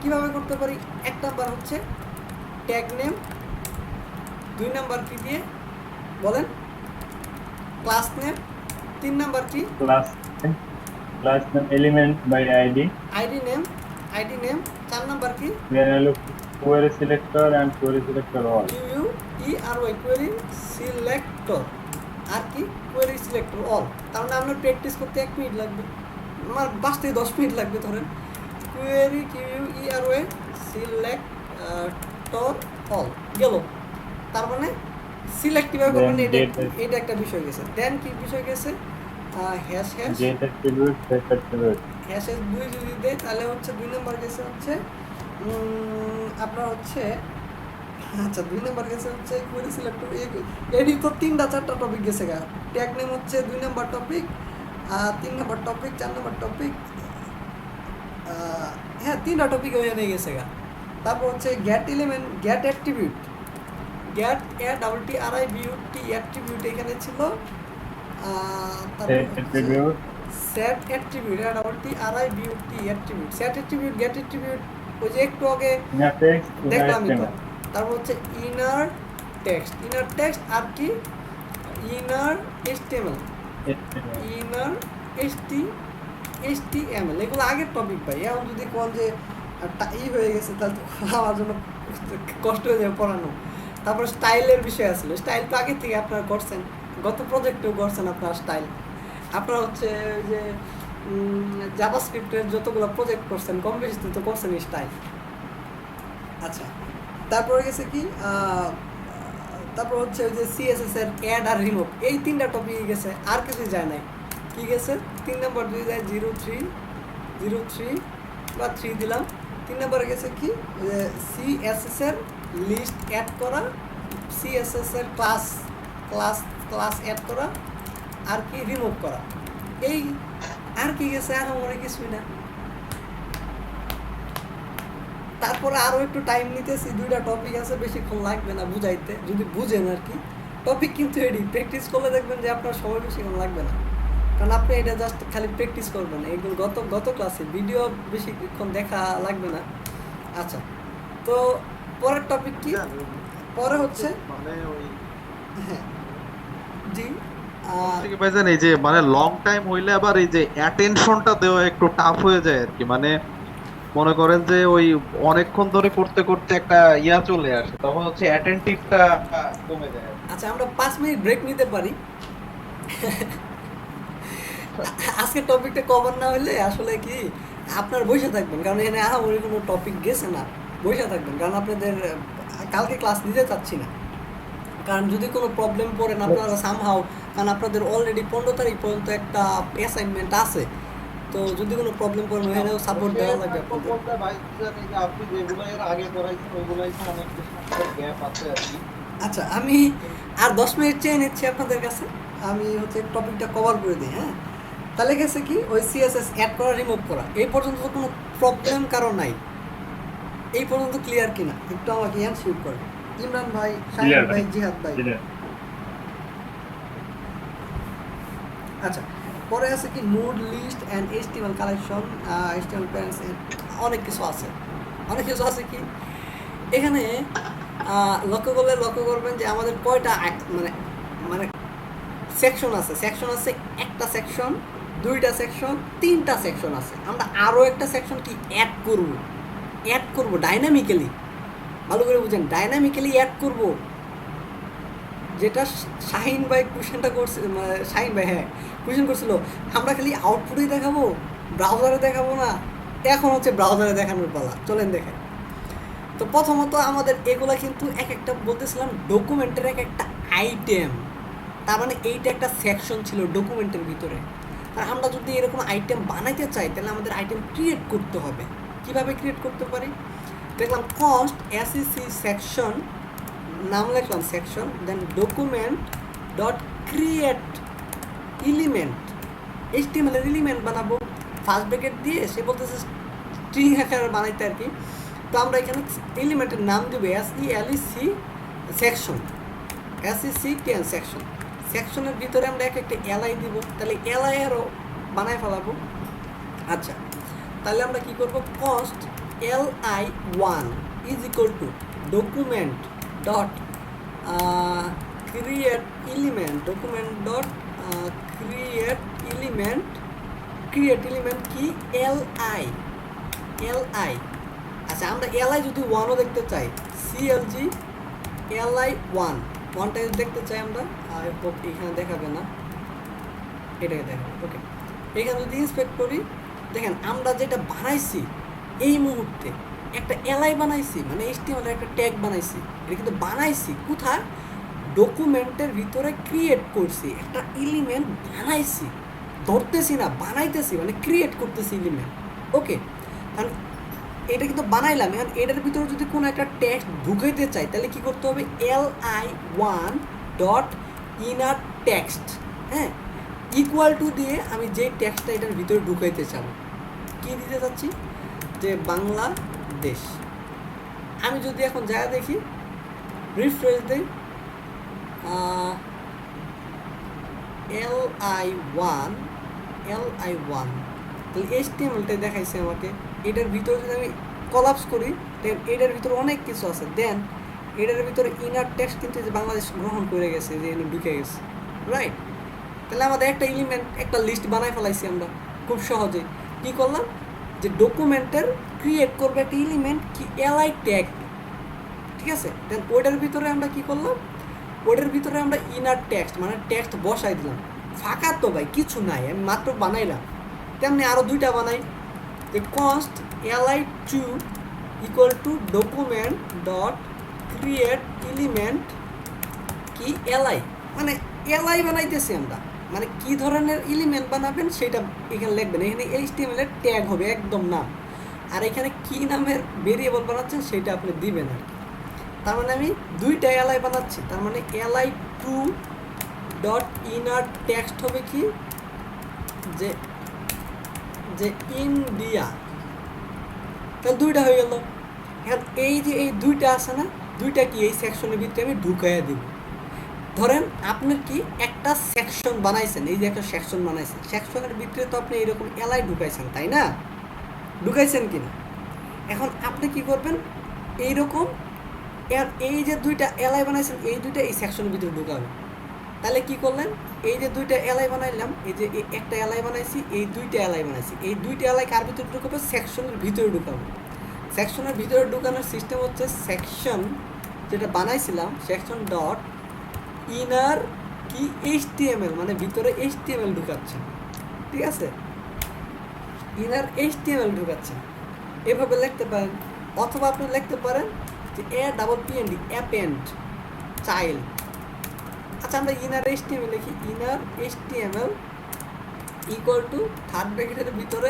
কিভাবে করতে পারি? এক নাম্বার হচ্ছে ট্যাগ নেম, 2 নাম্বার কি দিয়ে বলেন? ক্লাস নেম, 3 নাম্বার কি? Class name element by ID, ID name, 4 number কি? দেন হলো query selector and query selector all. QUERY query selector, আর কি? Query selector all. তার মানে আপনার প্র্যাকটিস করতে 1 মিনিট লাগবে, আমার 5 থেকে 10 মিনিট লাগবে ধরেন। কোয়েরি QUERY সিলেক্টর অল গেল। তার মানে সিলেক্ট কিভাবে করবেন, এটা একটা বিষয় গেছে। দেন কি বিষয় গেছে? Hash get attribute, set attribute. হ্যাশের 2 যদি দেয় তাহলে হচ্ছে 2 নাম্বার গেছে হচ্ছে আপনার হচ্ছে, আচ্ছা 2 নাম্বার গেছে হচ্ছে কোয়েরি সিলেক্টর। এডি তো 3টা-4টা টপিক গেছে গা। ট্যাগ নেম হচ্ছে 2 number topic, 3 number topic, 4 number topic, হ্যাঁ 3টা টপিক হয়ে নিয়ে গেছে গা। তারপর হচ্ছে get element, get attribute, get ATTRIBUT attribute এখানে ছিল। Set attribute, set attribute, ATTRIBUT attribute, set attribute, get attribute, ওই যে একটু আগে ইনার টেক্সট, দেখলাম তো। তারপর হচ্ছে ইনার টেক্সট আর কি? ইনার HTML, ইনার HTML, এগুলো আগের টপিক ভাই। এখন যদি কোন যে হয়ে গেছে, তাহলে তো আমার জন্য কষ্ট হয়ে যাবে পড়ানো। তারপর স্টাইলের বিষয় আসলে, স্টাইল তো আগে থেকে আপনারা করছেন, গত প্রজেক্টেও করছেন আপনারা স্টাইল। আপনারা হচ্ছে যে জাভাস্ক্রিপ্টের যতগুলো প্রজেক্ট করছেন কম বেশি তো করছেন স্টাইল। আচ্ছা, তারপরে গেছে কি তারপর হচ্ছে ওই যে CSS এর অ্যাড আর রিমুভ, এই 3টা টপিক গেছে, আর কিছু যায় নাই। কি গেছে? 3 নাম্বার যদি যায় 03 বা 3 দিলাম। 3 নাম্বারে গেছে কি? CSS এর লিস্ট অ্যাড করা, CSS এর ক্লাস অ্যাড করা, আর কি? রিমুভ করা। এই আর কি গেছে? আর আমার কিছুই না। তারপরে আরও একটু টাইম নিতেছি, 2টা টপিক আছে, বেশিক্ষণ লাগবে না বুঝাইতে, যদি বুঝেন আর কি। টপিক কিন্তু এডি, প্র্যাকটিস করলে দেখবেন যে আপনার সময় বেশিক্ষণ লাগবে না, কারণ আপনি এটা জাস্ট খালি প্র্যাকটিস করবেন। এগুলো গত ক্লাসে ভিডিও বেশিক্ষণ দেখা লাগবে না। আচ্ছা, তো পরের টপিক কি? পরে হচ্ছে মানে ওই হ্যাঁ জি থেকে ভাইজান, এই যে মানে লং টাইম হইলে আবার এই যে অ্যাটেনশনটা দেওয়া একটু টাফ হয়ে যায় আর কি। মানে মনে করেন যে ওই অনেকক্ষণ ধরে করতে করতে একটা ইয়া চলে আসে, তখন হচ্ছে অ্যাটেনটিভটা কমে যায়। আচ্ছা, আমরা 5 মিনিট ব্রেক নিতে পারি। আজকে টপিকটা কভার না হলে আসলে কি আপনার বসে থাকবেন, কারণ এখানে আহামরি কোনো টপিক গেছে না, বসে থাকবেন, কারণ আপনাদের কালকে ক্লাস নিতে চাচ্ছি না। কারণ যদি কোনো প্রবলেম পড়েন আপনারা সামহাও, কারণ আপনাদের অলরেডি 15 তারিখ পর্যন্ত একটা অ্যাসাইনমেন্ট আছে, তো যদি কোনো প্রবলেম পড়েন ওখানেও সাপোর্ট দেওয়া লাগবে আপনাদের। বলতে ভাইজান, এই যে আপনি যেগুলো এর আগে করাইছেন ওইগুলাই তো অনেক বেশি গ্যাপ আছে আর কি। আচ্ছা, আমি আর 10 মিনিট চেয়ে নিচ্ছি আপনাদের কাছে, আমি হচ্ছে টপিকটা কভার করে দিই। হ্যাঁ, তাহলে গেছে কি ওই CSS অ্যাড করা রিমুভ করা, এই পর্যন্ত তো কোনো প্রবলেম কারো নাই। এই পর্যন্ত ক্লিয়ার কিনা একটু আমাকে অ্যানসার করেন। ইমরান ভাই, Clear শাহিন ভাই, ভাই। জিহাদ ভাই। আচ্ছা, পরে আছে কি node list and HTML collection, HTML parents, অনেক কিছু আছে, অনেক কিছু আছে কি এখানে লক্ষ্য করবেন যে আমাদের কয়টা মানে মানে সেকশন আছে। সেকশন আছে একটা সেকশন, দুইটা সেকশন, তিনটা সেকশন আছে। আমরা আরও একটা সেকশন কি অ্যাড করব ডাইনামিক্যালি। ভালো করে বুঝেন, ডাইনামিক্যালি অ্যাড করব, যেটা শাহিন ভাই কোশ্চেনটা করছে, শাহিন ভাই হ্যাঁ কোশ্চেন করছিল, আমরা খালি আউটপুটেই দেখাবো, ব্রাউজারে দেখাবো না। এখন হচ্ছে ব্রাউজারে দেখানোর পালা, চলেন দেখেন। তো প্রথমত আমাদের এগুলা কিন্তু এক একটা বলতেছিলাম ডকুমেন্টের এক একটা আইটেম, তার মানে এইটা একটা সেকশন ছিল ডকুমেন্টের ভিতরে। আর আমরা যদি এরকম আইটেম বানাইতে চাই তাহলে আমাদের আইটেম ক্রিয়েট করতে হবে। কিভাবে ক্রিয়েট করতে পারি দেখলাম, কস্ট এসইসি সেকশন, নাম লিখলাম section, then document dot create element, HTML এর এলিমেন্ট বানাবো ফার্স্ট ব্র্যাকেট দিয়ে, সে বলতেছে স্ট্রিং আকারে বানাইতে আর কি। তো আমরা এখানে এলিমেন্টের নাম দেবো এসইএলইসি সেকশন, এসইসি সেকশন। সেকশনের ভিতরে আমরা এক একটা এলআই দিব, তাহলে এলআই আরও বানায় ফেলাবো। আচ্ছা, তাহলে আমরা কি করব, cost li1 is equal to document dot create element, document dot create element কি li। আচ্ছা, আমরা li যদি 1ও দেখতে চাই, clg li1 ওয়ানটা দেখতে চাই আমরা, এখানে দেখাবে না, এটাকে দেখাবে। ওকে, এখানে যদি ইন্সপেক্ট করি, দেখেন আমরা যেটা বানাইছি এই মুহূর্তে একটা এলআই বানাইছি, মানে এইচটিএমএল একটা ট্যাগ বানাইছি। এটা কিন্তু বানাইছি কোথায়, ডকুমেন্টের ভিতরে ক্রিয়েট করছি, একটা এলিমেন্ট বানাইছি, ধরতেছি না বানাইতেছি, মানে ক্রিয়েট করতেছি এলিমেন্ট। ওকে, কারণ এটা কিন্তু বানাইলাম। এখন এটার ভিতরে যদি কোনো একটা টেক্সট ঢুকাইতে চাই তাহলে কি করতে হবে, li1 ডট ইনার টেক্সট, হ্যাঁ, ইকুয়াল টু দিয়ে আমি যে টেক্সটটা এটার ভিতরে ঢুকাইতে চাবো, কি দিতে চাচ্ছি, যে বাংলাদেশ। আমি যদি এখন যা দেখি, রিফ্রেশ দেই, li1 তাহলে এইচটিএমএলটা দেখাইছে আমাকে। এটার ভিতরে যদি আমি কলাপস করি, দেন এটার ভিতরে অনেক কিছু আছে, দেন এটার ভিতরে ইনার টেক্সট কিন্তু যে বাংলাদেশ গ্রহণ করে গেছে, যে এনে ঢুকে গেছে, রাইট। তাহলে আমাদের একটা এলিমেন্ট, একটা লিস্ট বানাই ফেলাইছি আমরা খুব সহজে। কি করলাম, যে ডকুমেন্টের ক্রিয়েট করবে একটা এলিমেন্ট কি এলআই ট্যাগ, ঠিক আছে। দেন ওইটার ভিতরে আমরা কি করলাম, ওইটার ভিতরে আমরা ইনার টেক্সট মানে টেক্সট বসাই দিলাম। ফাঁকা তো ভাই কিছু নাই, আমি মাত্র বানাইলাম। তেমনি আরও দুইটা বানাই, যে cost li2 equal to document dot create element কি এলআই, মানে এলআই বানাইতেছি আমরা, মানে কি ধরনের এলিমেন্ট বানাবেন সেটা এখানে লিখবেন। এখানে এইচটিএমএল এর ট্যাগ হবে একদম নাম, আর এখানে কি নামের ভেরিয়েবল বানাচ্ছেন সেটা আপনি দিবেন আর কি। তার মানে আমি দুইটা এলআই বানাচ্ছি, তার মানে li2 ডট ইনার টেক্সট হবে কি, যে যে ইন্ডিয়া, তাহলে দুইটা হয়ে গেল। এখন এই যে এই দুইটা আছে না, দুইটা কি এই সেকশনের ভিতরে আমি ঢুকাইয়া দিব। ধরেন আপনার কি একটা সেকশন বানাইছেন, এই যে একটা সেকশন বানাইছেন, সেকশনের ভিতরে তো আপনি এইরকম এলআই ঢুকাইছেন, তাই না, ঢুকাইছেন কিনা। এখন আপনি কি করবেন, এইরকম এই যে দুইটা এলআই বানাইছেন, এই দুইটা এই সেকশনের ভিতরে ঢুকাবেন। তাহলে কি করলেন, এই যে দুইটা এলআই বানাইলাম, এই যে একটা এলআই বানাইছি, এই দুইটা এলআই বানাইছি, এই দুইটা এলআই কার ভিতরে ঢুকাবো, সেকশনের ভিতরে ঢুকাবো। সেকশনের ভিতরে ঢুকানোর সিস্টেম হচ্ছে, সেকশন যেটা বানাইছিলাম, সেকশন ডট ইনার কি এইচটিএমএল, মানে ভিতরে এইচটিএমএল ঢুকাচ্ছেন, ঠিক আছে, ইনার এইচটিএমএল ঢুকাচ্ছেন। এভাবে লিখতে পারেন, অথবা আপনি লিখতে পারেন যে APPEND অ্যাপেন্ড চাইল্ড। আচ্ছা, আমরা ইনার এইচটিএমএল লিখি, inner HTML equal to third ব্র্যাকেটের ভিতরে,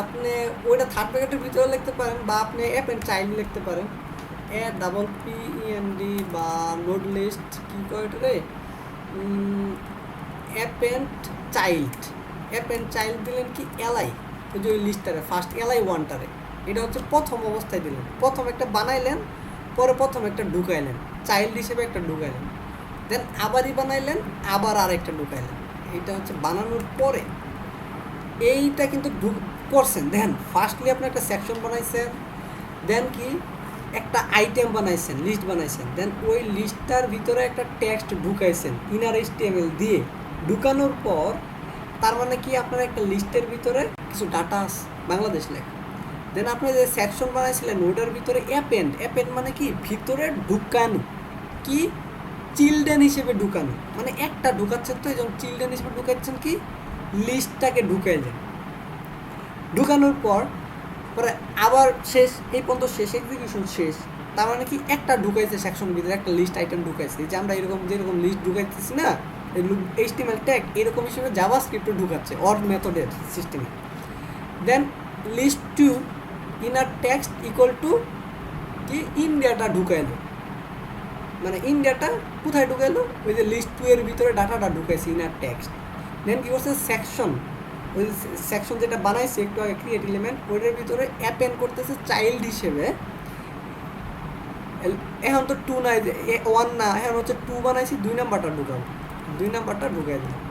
আপনি ওইটা থার্ড ব্র্যাকেটের ভিতরে লিখতে পারেন, বা আপনি অ্যাপেন্ড চাইল্ড লিখতে পারেন, APPEND বা নোড লিস্ট কি করে রে, অ্যাপেন্ড চাইল্ড দিলেন কি এলআই, ওই যে ওই লিস্টটারে ফার্স্ট li1টারে এটা হচ্ছে প্রথম অবস্থায় দিলেন, প্রথম একটা বানাইলেন, পরে প্রথম একটা ঢুকাইলেন, চাইল্ড হিসেবে একটা ঢুকাইলেন, দেন আবারই বানাইলেন, আবার আরেকটা ঢুকাইলেন। এটা হচ্ছে বানানোর পরে এইটা কিন্তু করছেন। দেন ফার্স্টলি আপনি একটা সেকশন বানাইছেন, দেন কি একটা আইটেম বানাইছেন, লিস্ট বানাইছেন, দেন ওই লিস্টটার ভিতরে একটা টেক্সট ঢুকাইছেন ইনার HTML দিয়ে। ঢুকানোর পর তার মানে কি আপনার একটা লিস্টের ভিতরে কিছু ডাটা আছে বাংলাদেশ লেখা। দেন আপনি যে সেকশন বানাইছিলেন ওটার ভিতরে অ্যাপেন্ড মানে কি ভিতরে ঢুকানো, কি চিলড্রেন হিসেবে ঢুকানো, মানে একটা ঢুকাচ্ছেন, তো এই যেমন চিলড্রেন হিসেবে ঢুকাচ্ছেন কি লিস্টটাকে ঢুকাইলেন। ঢুকানোর পর পরে আবার শেষ, এই পর্যন্ত শেষ, এক্সিকিউশন শেষ। তার মানে কি একটা ঢুকাইছে সেকশনের ভিতরে, একটা লিস্ট আইটেম ঢুকাইছে, যে আমরা এরকম যেরকম লিস্ট ঢুকাইতেছি না HTML ট্যাগ, এরকম হিসেবে জাভাস্ক্রিপ্টও ঢুকাচ্ছে অর মেথডের সিস্টেমে। Then list two inner text equal to কি ইন্ডিয়াটা ঢুকাইলো, মানে ইন্ডিয়াটা কোথায় ঢুকাইলো, ওই যে লিস্ট 2 এর ভিতরে ডাটাটা ঢুকাইছে ইনার টেক্সট। দেন কি করছে সেকশন, ওই সেকশন যেটা বানাইছে একটু আগে ক্রিয়েট এলিমেন্ট, ওইটার ভিতরে অ্যাপেন্ড করতেছে চাইল্ড হিসেবে। এখন তো 2 নাই, 1 না, এখন হচ্ছে 2 বানাইছি, 2 নাম্বারটা ঢুকাবো, 2 নাম্বারটা ঢুকাই দিলাম।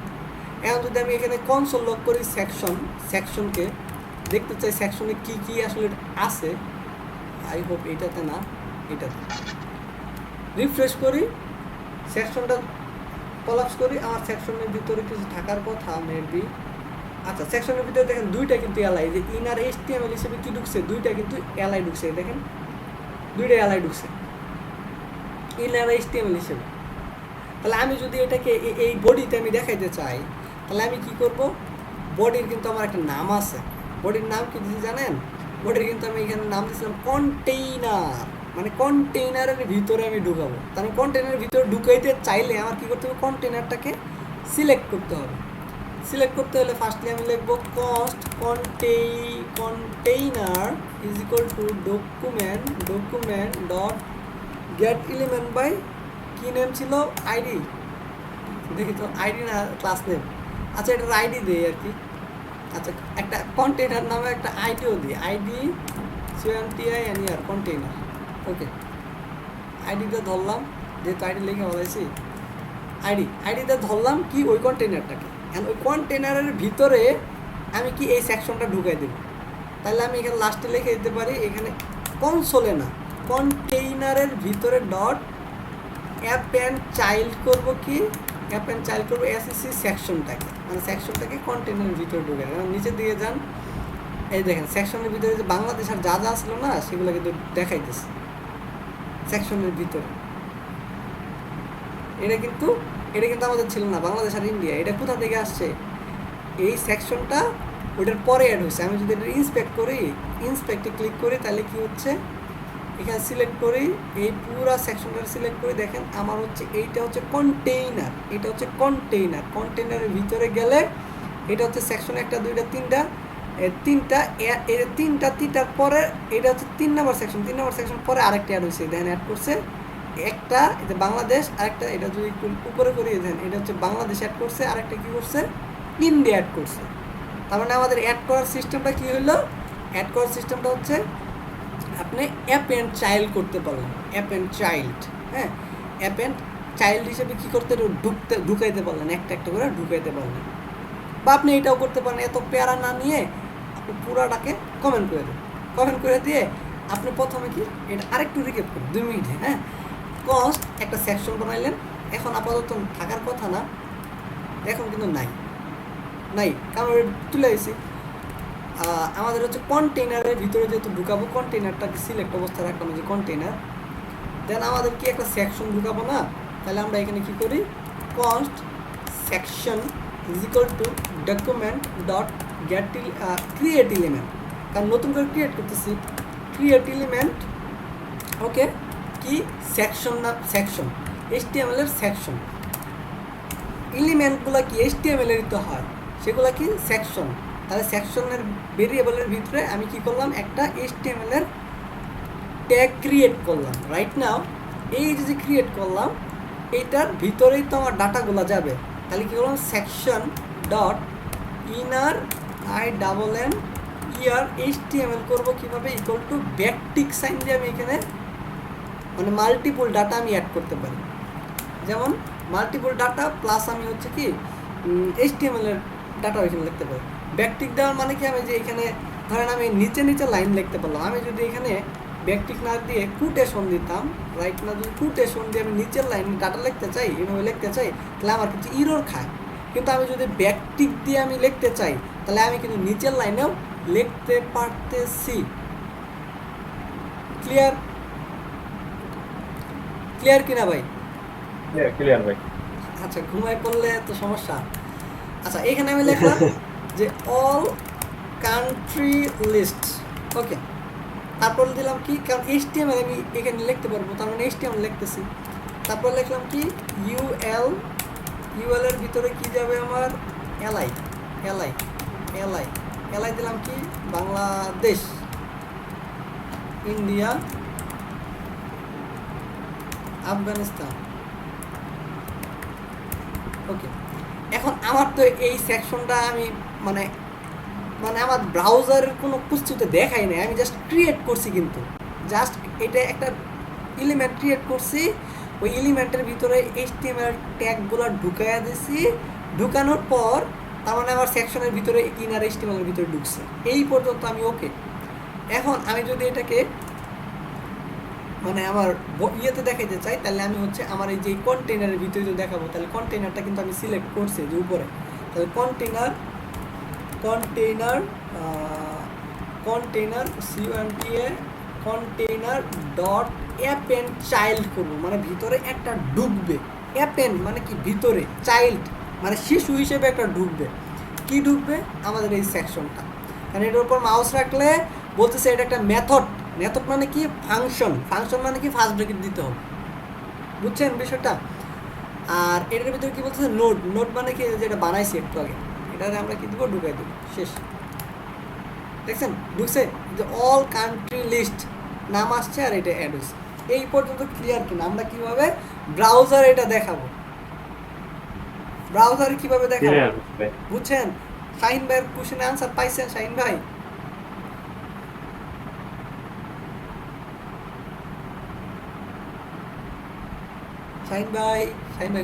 এখন যদি আমি এখানে কনসোল লক করি সেকশনকে দেখতে চাই সেকশনে কি কি আসলে আছে, আই হোপ এটাতে না, এটাতে রিফ্রেশ করি, সেকশনটা কলাপস করি, আমার সেকশনের ভিতরে কিছু থাকার কথা মেবি। আচ্ছা, সেকশনের ভিতরে দেখেন দুইটা কিন্তু এলাই, যে ইনার HTML হিসেবে কি ঢুকছে, দুইটা কিন্তু এলাই ঢুকছে, দেখেন দুইটা এলাই ঢুকছে ইনার HTML হিসেবে। তাহলে আমি যদি এটাকে এই বডিতে আমি দেখাইতে চাই, তাহলে আমি কি করব, বডির কিন্তু আমার একটা নাম আছে, বডির নাম কি দিয়েছি জানেন, বডির কিন্তু আমি এখানে নাম দিয়েছিলাম কন্টেইনার, মানে কন্টেইনারের ভিতরে আমি ঢুকাবো। তাহলে কন্টেইনারের ভিতরে ঢুকাইতে চাইলে আমার কি করতে হবে, কন্টেইনারটাকে সিলেক্ট করতে হবে। সিলেক্ট করতে হলে ফার্স্টলি আমি লিখবো const container is equal to document dot get element by, কি নেম ছিল, আইডি, দেখি তো আইডি না ক্লাস নেম, আচ্ছা এটার আইডি দিই আর কি। আচ্ছা, একটা কন্টেইনার নামে একটা আইডিও দিই, আইডি CONTINER কন্টেইনার। ওকে, আইডিটা ধরলাম, যেহেতু আইডি লিখে বলাইছি, আইডিটা ধরলাম কি ওই কন্টেইনারটাকে। এখন ওই কন্টেইনারের ভিতরে আমি কি এই সেকশনটা ঢুকাই দেব। তাহলে আমি এখানে লাস্টে লিখে দিতে পারি, এখানে কনসোলে না, কন্টেইনারের ভিতরে ডট অ্যাপেন্ড চাইল্ড করব, কি অ্যাপেন্ড চাইল্ড করবো SEC সেকশনটাকে, মানে সেকশনটাকে কন্টেইনারের ভিতরে ঢুকে। কারণ নিচে দিয়ে যান, এই দেখেন সেকশনের ভিতরে যে বাংলাদেশ আর যা যা ছিল না সেগুলো কিন্তু দেখাইতেছে সেকশনের ভিতরে। এটা কিন্তু আমাদের ছিল না, বাংলাদেশ আর ইন্ডিয়া। এটা কোথা থেকে আসছে, এই সেকশনটা ওইটার পরে অ্যাড হয়েছে। আমি যদি এটা ইন্সপেক্টে ক্লিক করি, তাহলে কি হচ্ছে, এখানে সিলেক্ট করি, এই পুরো সেকশনটা সিলেক্ট করি, দেখেন আমার হচ্ছে এইটা হচ্ছে কন্টেইনার, এটা হচ্ছে কন্টেইনারের ভিতরে গেলে এটা হচ্ছে সেকশন 1 2 3 তিনটার পরে এটা হচ্ছে 3 নম্বর সেকশন পরে আরেকটা অ্যাড হয়েছে, দেন অ্যাড করছে একটা, এটা বাংলাদেশ, আরেকটা এটা যদি একটু উপরে করিয়ে দেন, এটা হচ্ছে বাংলাদেশ অ্যাড করছে, আরেকটা কি করছে, ইন্ডিয়া অ্যাড করছে। তার মানে আমাদের অ্যাড করার সিস্টেমটা কি হলো, অ্যাড করার সিস্টেমটা হচ্ছে আপনি অ্যাপেন্ড চাইল্ড করতে পারলেন, অ্যাপেন্ড চাইল্ড, হ্যাঁ, অ্যাপেন্ড চাইল্ড হিসেবে কি করতে ঢুকাইতে পারলেন, একটা করে ঢুকাইতে পারলেন। বা আপনি এটাও করতে পারেন, এত প্যারা না নিয়ে আপনি পুরাটাকে কমেন্ট করে দিয়ে আপনি প্রথমে কি এটা আরেকটু রিকেপ করুন 2 মিনিটে, হ্যাঁ, কস্ট একটা সেকশন বানাইলেন, এখন আপাতত থাকার কথা না, এখন কিন্তু নাই, কারণ তুলে আসি। আমাদের হচ্ছে কন্টেইনারের ভিতরে যেহেতু ঢুকাবো, কন্টেইনারটাকে সিলেক্ট অবস্থায় রাখলাম, যে কন্টেইনার, দেন আমাদের কি একটা সেকশন ঢুকাবো না, তাহলে আমরা এখানে কি করি, cost section is equal to document dot gate create element, কারণ নতুন করে ক্রিয়েট করতেছি, ক্রিয়েট এলিমেন্ট, ওকে, কি সেকশন না, সেকশন HTML এর সেকশন, এলিমেন্টগুলো কি HTML এর তো হয়, সেগুলো কি সেকশন। তাহলে সেকশনের ভেরিয়েবলের ভিতরে আমি কি করলাম, একটা HTML এর ট্যাগ ক্রিয়েট করলাম। রাইট নাও এই যে ক্রিয়েট করলাম, এইটার ভিতরেই তো আমার ডাটাগুলো যাবে। তাহলে কি করলাম, সেকশন ডট ইনার INN ইয়ার HTML করব কিভাবে ইকুয়াল টু ব্যাকটিক সাইন দিয়ে আমি এখানে মানে মাল্টিপল ডাটা আমি অ্যাড করতে পারি। যেমন মাল্টিপল ডাটা প্লাস আমি হচ্ছে কি HTML এর ডাটা এখানে লিখতে পারি। ব্যাকটিক দেওয়ার মানে কি, আমি যে এখানে ধরেন আমি নিচে নিচে লাইন লিখতে পারলাম, আমি যদি এখানে ব্যাকটিক না দিয়ে কোটেশন দিতাম, রাইট না, যদি কোটেশন দিয়ে আমি নিচের লাইনে ডাটা লিখতে চাই, এভাবে লিখতে চাই, তাহলে আমার কিছু ইরর খায়। কিন্তু আমি যদি ব্যাকটিক দিয়ে আমি লিখতে চাই, তাহলে আমি কিন্তু নিচের লাইনেও লিখতে পারতেছি। ক্লিয়ার ক্লিয়ার কিনা ভাই? ক্লিয়ার ভাই। আচ্ছা, ঘুমায় পড়লে তো সমস্যা। আচ্ছা, এখানে আমি লিখলাম যে অল কান্ট্রি লিস্ট, ওকে। তারপর দিলাম কি, কারণ HTML আমি এখানে লিখতে পারবো, তার মানে HTML লিখতেছি। তারপর লিখলাম কি UL এর ভিতরে কি যাবে আমার LI দিলাম কি বাংলাদেশ, ইন্ডিয়া, আফগানিস্তান, ওকে। এখন আমার তো এই সেকশনটা আমি মানে আমার ব্রাউজারের কোনো কিছুতে দেখাই নাই, আমি জাস্ট ক্রিয়েট করছি, কিন্তু জাস্ট এটা একটা এলিমেন্ট ক্রিয়েট করছি, ওই এলিমেন্টের ভিতরে HTML ট্যাগগুলো ঢুকাইয়া দিছি, ঢুকানোর পর তার মানে আমার সেকশনের ভিতরে ইনার HTML এর ভিতরে ঢুকছে, এই পর্যন্ত আমি ওকে। এখন আমি যদি এটাকে মানে আমার ইয়েতে দেখাইতে চাই, তাহলে আমি হচ্ছে আমার এই যে কন্টেইনারের ভিতরে যদি দেখাবো, তাহলে কন্টেইনারটা কিন্তু আমি সিলেক্ট করছি যে উপরে, তাহলে container container dot append child করবো, মানে ভিতরে একটা ঢুকবে। অ্যাপেন্ড মানে কি ভিতরে, চাইল্ড মানে শিশু হিসেবে একটা ঢুকবে। কি ঢুকবে? আমাদের এই সেকশনটা। কারণ এটার উপর মাউস রাখলে বলতেছে এটা একটা মেথড মানে কি ফাংশন মানে কি ফার্স্ট ব্র্যাকেট দিতে হবে, বুঝছেন বিষয়টা? আর এটার ভিতরে কি বলতেছে নোট মানে কি, যেটা বানাইছি একটু আগে, এটাতে আমরা কি দেবো, ঢুকাই দেবো, শেষ। দেখছেন ঢুকছে, যে অল কান্ট্রি লিস্ট নাম আসছে আর এটা অ্যাড হয়েছে। এই পর্যন্ত ক্লিয়ার কিনা? আমরা কিভাবে ব্রাউজার এটা দেখাবো, ব্রাউজারে কিভাবে দেখাবো, বুঝছেন? শাহিন ভাইয়ের কোশ্চেনের আনসার পাইছেন? শাহিন ভাই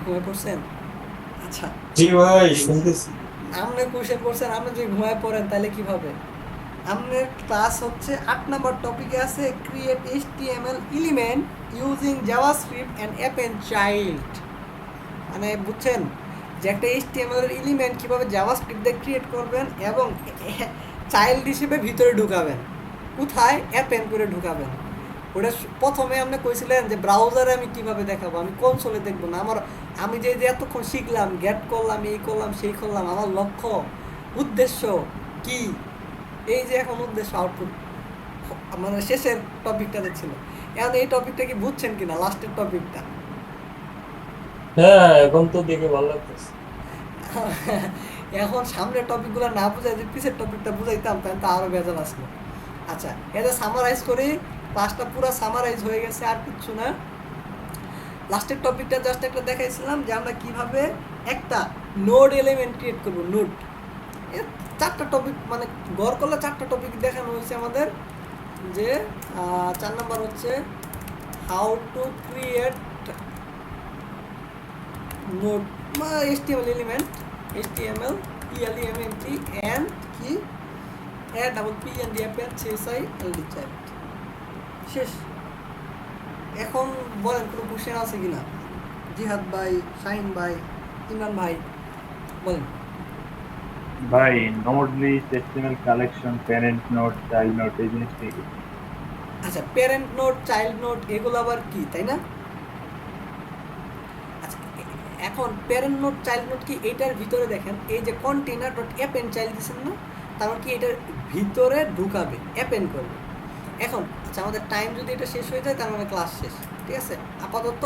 ঘুমায় পড়ছেন? আচ্ছা, জি ভাই শুনতেছি। আপনি কোশ্চেন করছেন, আপনি যদি ঘুমায় পড়েন তাহলে কিভাবে? আমাদের ক্লাস হচ্ছে 8 নম্বর টপিকে আছে create HTML element using JavaScript and append child. মানে বুঝছেন যে একটা HTML এর এলিমেন্ট কিভাবে জাভাস্ক্রিপ্ট দিয়ে ক্রিয়েট করবেন এবং চাইল্ড হিসেবে ভিতরে ঢুকাবেন, কোথায় অ্যাপেন্ড করে ঢুকাবেন। ওটা প্রথমে আপনি কইছিলেন যে ব্রাউজারে আমি কিভাবে দেখাবো, আমি কনসোলে দেখবো না। আমি যে এতক্ষণ শিখলাম, গেট করলাম, এই করলাম, সেই করলাম, আমার লক্ষ্য উদ্দেশ্য কি, এই যে এখন উদ্দেশ্য আউটপুট মানে শেষের টপিকটাতে ছিল। এখন এই টপিকটা কি বুঝছেন কিনা, লাস্টের টপিকটা? হ্যাঁ, এখন তো দেখে ভালো লাগতেছে। এখন সামনের টপিকগুলো না বুঝাই যে পিছের টপিকটা বুঝাইতাম, তাহলে তো আরও বেজাল আসলো। আচ্ছা, এটা সামারাইজ করি, ক্লাসটা পুরো সামারাইজ হয়ে গেছে, আর কিচ্ছু না। লাস্টের টপিকটা জাস্ট একটা দেখাইছিলাম যে আমরা কিভাবে একটা নোড এলিমেন্ট ক্রিয়েট করবো। নোড 4টা টপিক মানে গড় করলে 4টা টপিক দেখানো হয়েছে আমাদের। যে 4 নম্বর হচ্ছে how to create node HTML element, HTML element and কি APP append CSILD চাইল্ড। শেষ। এখন বলেন কোনো কোশ্চেন আছে কিনা? জিহাদ ভাই, শাহিন ভাই, ইমরান ভাই বলেন। ভাই node list, HTML collection, parent node, child node, এই জিনিসটা কি? আচ্ছা, প্যারেন্ট নোড, চাইল্ড নোড এগুলো আবার কি, তাই না? আচ্ছা, এখন প্যারেন্ট নোড, চাইল্ড নোড কি, এটার ভিতরে দেখেন এই যে কন্টেইনার ডট অ্যাপেন্ড চাইল্ড দিচ্ছেন না, তারপর কি এটার ভিতরে ঢুকাবে, অ্যাপেন্ড করবে। এখন আচ্ছা, আমাদের টাইম যদি এটা শেষ হয়ে যায় তার মানে ক্লাস শেষ, ঠিক আছে? আপাতত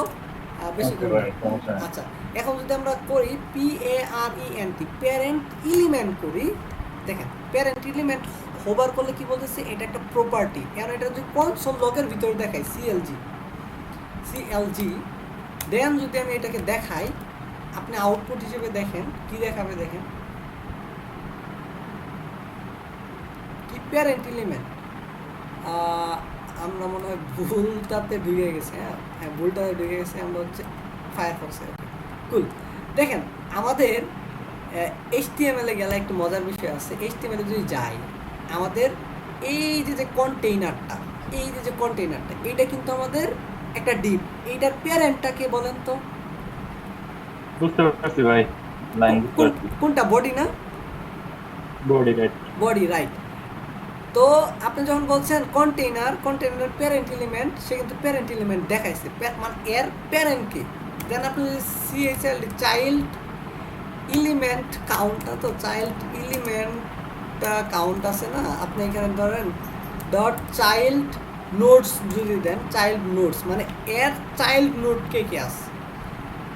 বেশি করে। আচ্ছা, এখন যদি আমরা করি PARENT প্যারেন্ট এলিমেন্ট করি, দেখেন প্যারেন্ট এলিমেন্ট হোভার করলে কি বলতেছে, এটা একটা প্রপার্টি। কারণ এটা যদি কনসোল লগের ভিতরে দেখাই CLG দেন যদি আমি এটাকে দেখাই, আপনি আউটপুট হিসেবে দেখেন কি দেখাবে, দেখেন কি প্যারেন্ট এলিমেন্ট, আমরা মনে হয় ভুলটাতে ঢুকে গেছে। হ্যাঁ ভুলটাতে ঢুকে গেছে, আমরা হচ্ছে ফায়ারফক্সে। কুল। দেখেন আমাদের HTML এ গেলে একটু মজার বিষয় আছে। HTML এ যদি যাই, আমাদের এই যে কন্টেইনারটা, এইটা কিন্তু আমাদের একটা ডিপ। এইটার প্যারেন্টটাকে বলেন তো? বুঝতে পারছি ভাই, লাইন বুঝতে পারছি। কোনটা? বডি না? Body right. Body, right. তো আপনি যখন বলছেন কন্টেইনার প্যারেন্ট এলিমেন্ট, সে কিন্তু প্যারেন্ট এলিমেন্ট দেখাইছে, মানে এর প্যারেন্ট কি। দেন আপনি যদি চাইল্ড এলিমেন্ট কাউন্ট, তো চাইল্ড এলিমেন্টটা কাউন্ট আছে না, আপনি এখানে ধরেন ডট চাইল্ড নোডস যদি দেন, চাইল্ড নোডস মানে এর চাইল্ড নোড কে কে আছে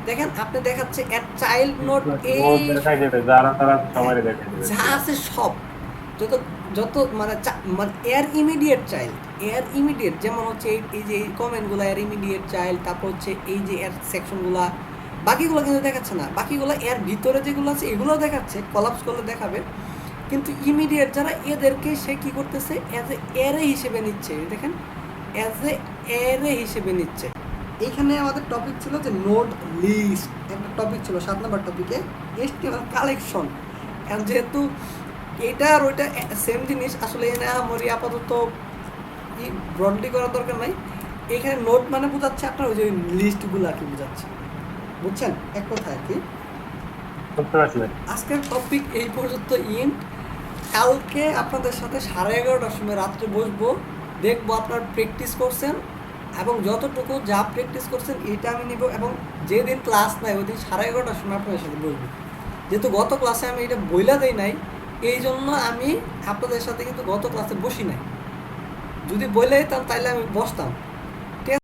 দেখেন, আপনি দেখাচ্ছে এর চাইল্ড নোড এই দেখাই দেবে, যারা তারা সবাই দেখাই দেবে। যা আছে সব, যত যত মানে মানে এর ইমিডিয়েট চাইল্ড, যেমন হচ্ছে এই যে কমেন্টগুলো এর ইমিডিয়েট চাইল্ড, তারপর হচ্ছে এই যে এর সেকশনগুলা, বাকিগুলো কিন্তু দেখাচ্ছে না। বাকিগুলো এর ভিতরে যেগুলো আছে এগুলোও দেখাচ্ছে, কলাপস করলে দেখাবে, কিন্তু ইমিডিয়েট যারা এদেরকে সে কি করতেছে, অ্যাজ এ অ্যারে হিসেবে নিচ্ছে। দেখেন অ্যাজ এ অ্যারে হিসেবে নিচ্ছে। এইখানে আমাদের টপিক ছিল যে নোড লিস্ট, একটা টপিক ছিল 7 নম্বর টপিকে HTML কালেকশন। আর যেহেতু এটা আর ওইটা সেম জিনিস, আসলে এনে আমারই আপাতত ব্রডলি করার দরকার নাই। এখানে নোট মানে বোঝাচ্ছে আপনার ওই যে লিস্টগুলো আর কি বোঝাচ্ছে, বুঝছেন এক কথায় আর কি। বুঝতে পারছি ভাই। আজকের টপিক এই পর্যন্ত ইন্ড। কালকে আপনাদের সাথে 11:30টার সময় রাত্রে বসবো, দেখবো আপনার প্র্যাকটিস করছেন, এবং যতটুকু যা প্র্যাকটিস করছেন এটা আমি নিব, এবং যেদিন ক্লাস নাই ওই দিন 11:30টার সময় আপনাদের সাথে বসবো। যেহেতু গত ক্লাসে আমি এটা বইলা দেই নাই, এই জন্য আমি আপনাদের সাথে কিন্তু গত ক্লাসে বসি নাই। যদি বলে দিতাম তাহলে আমি বসতাম,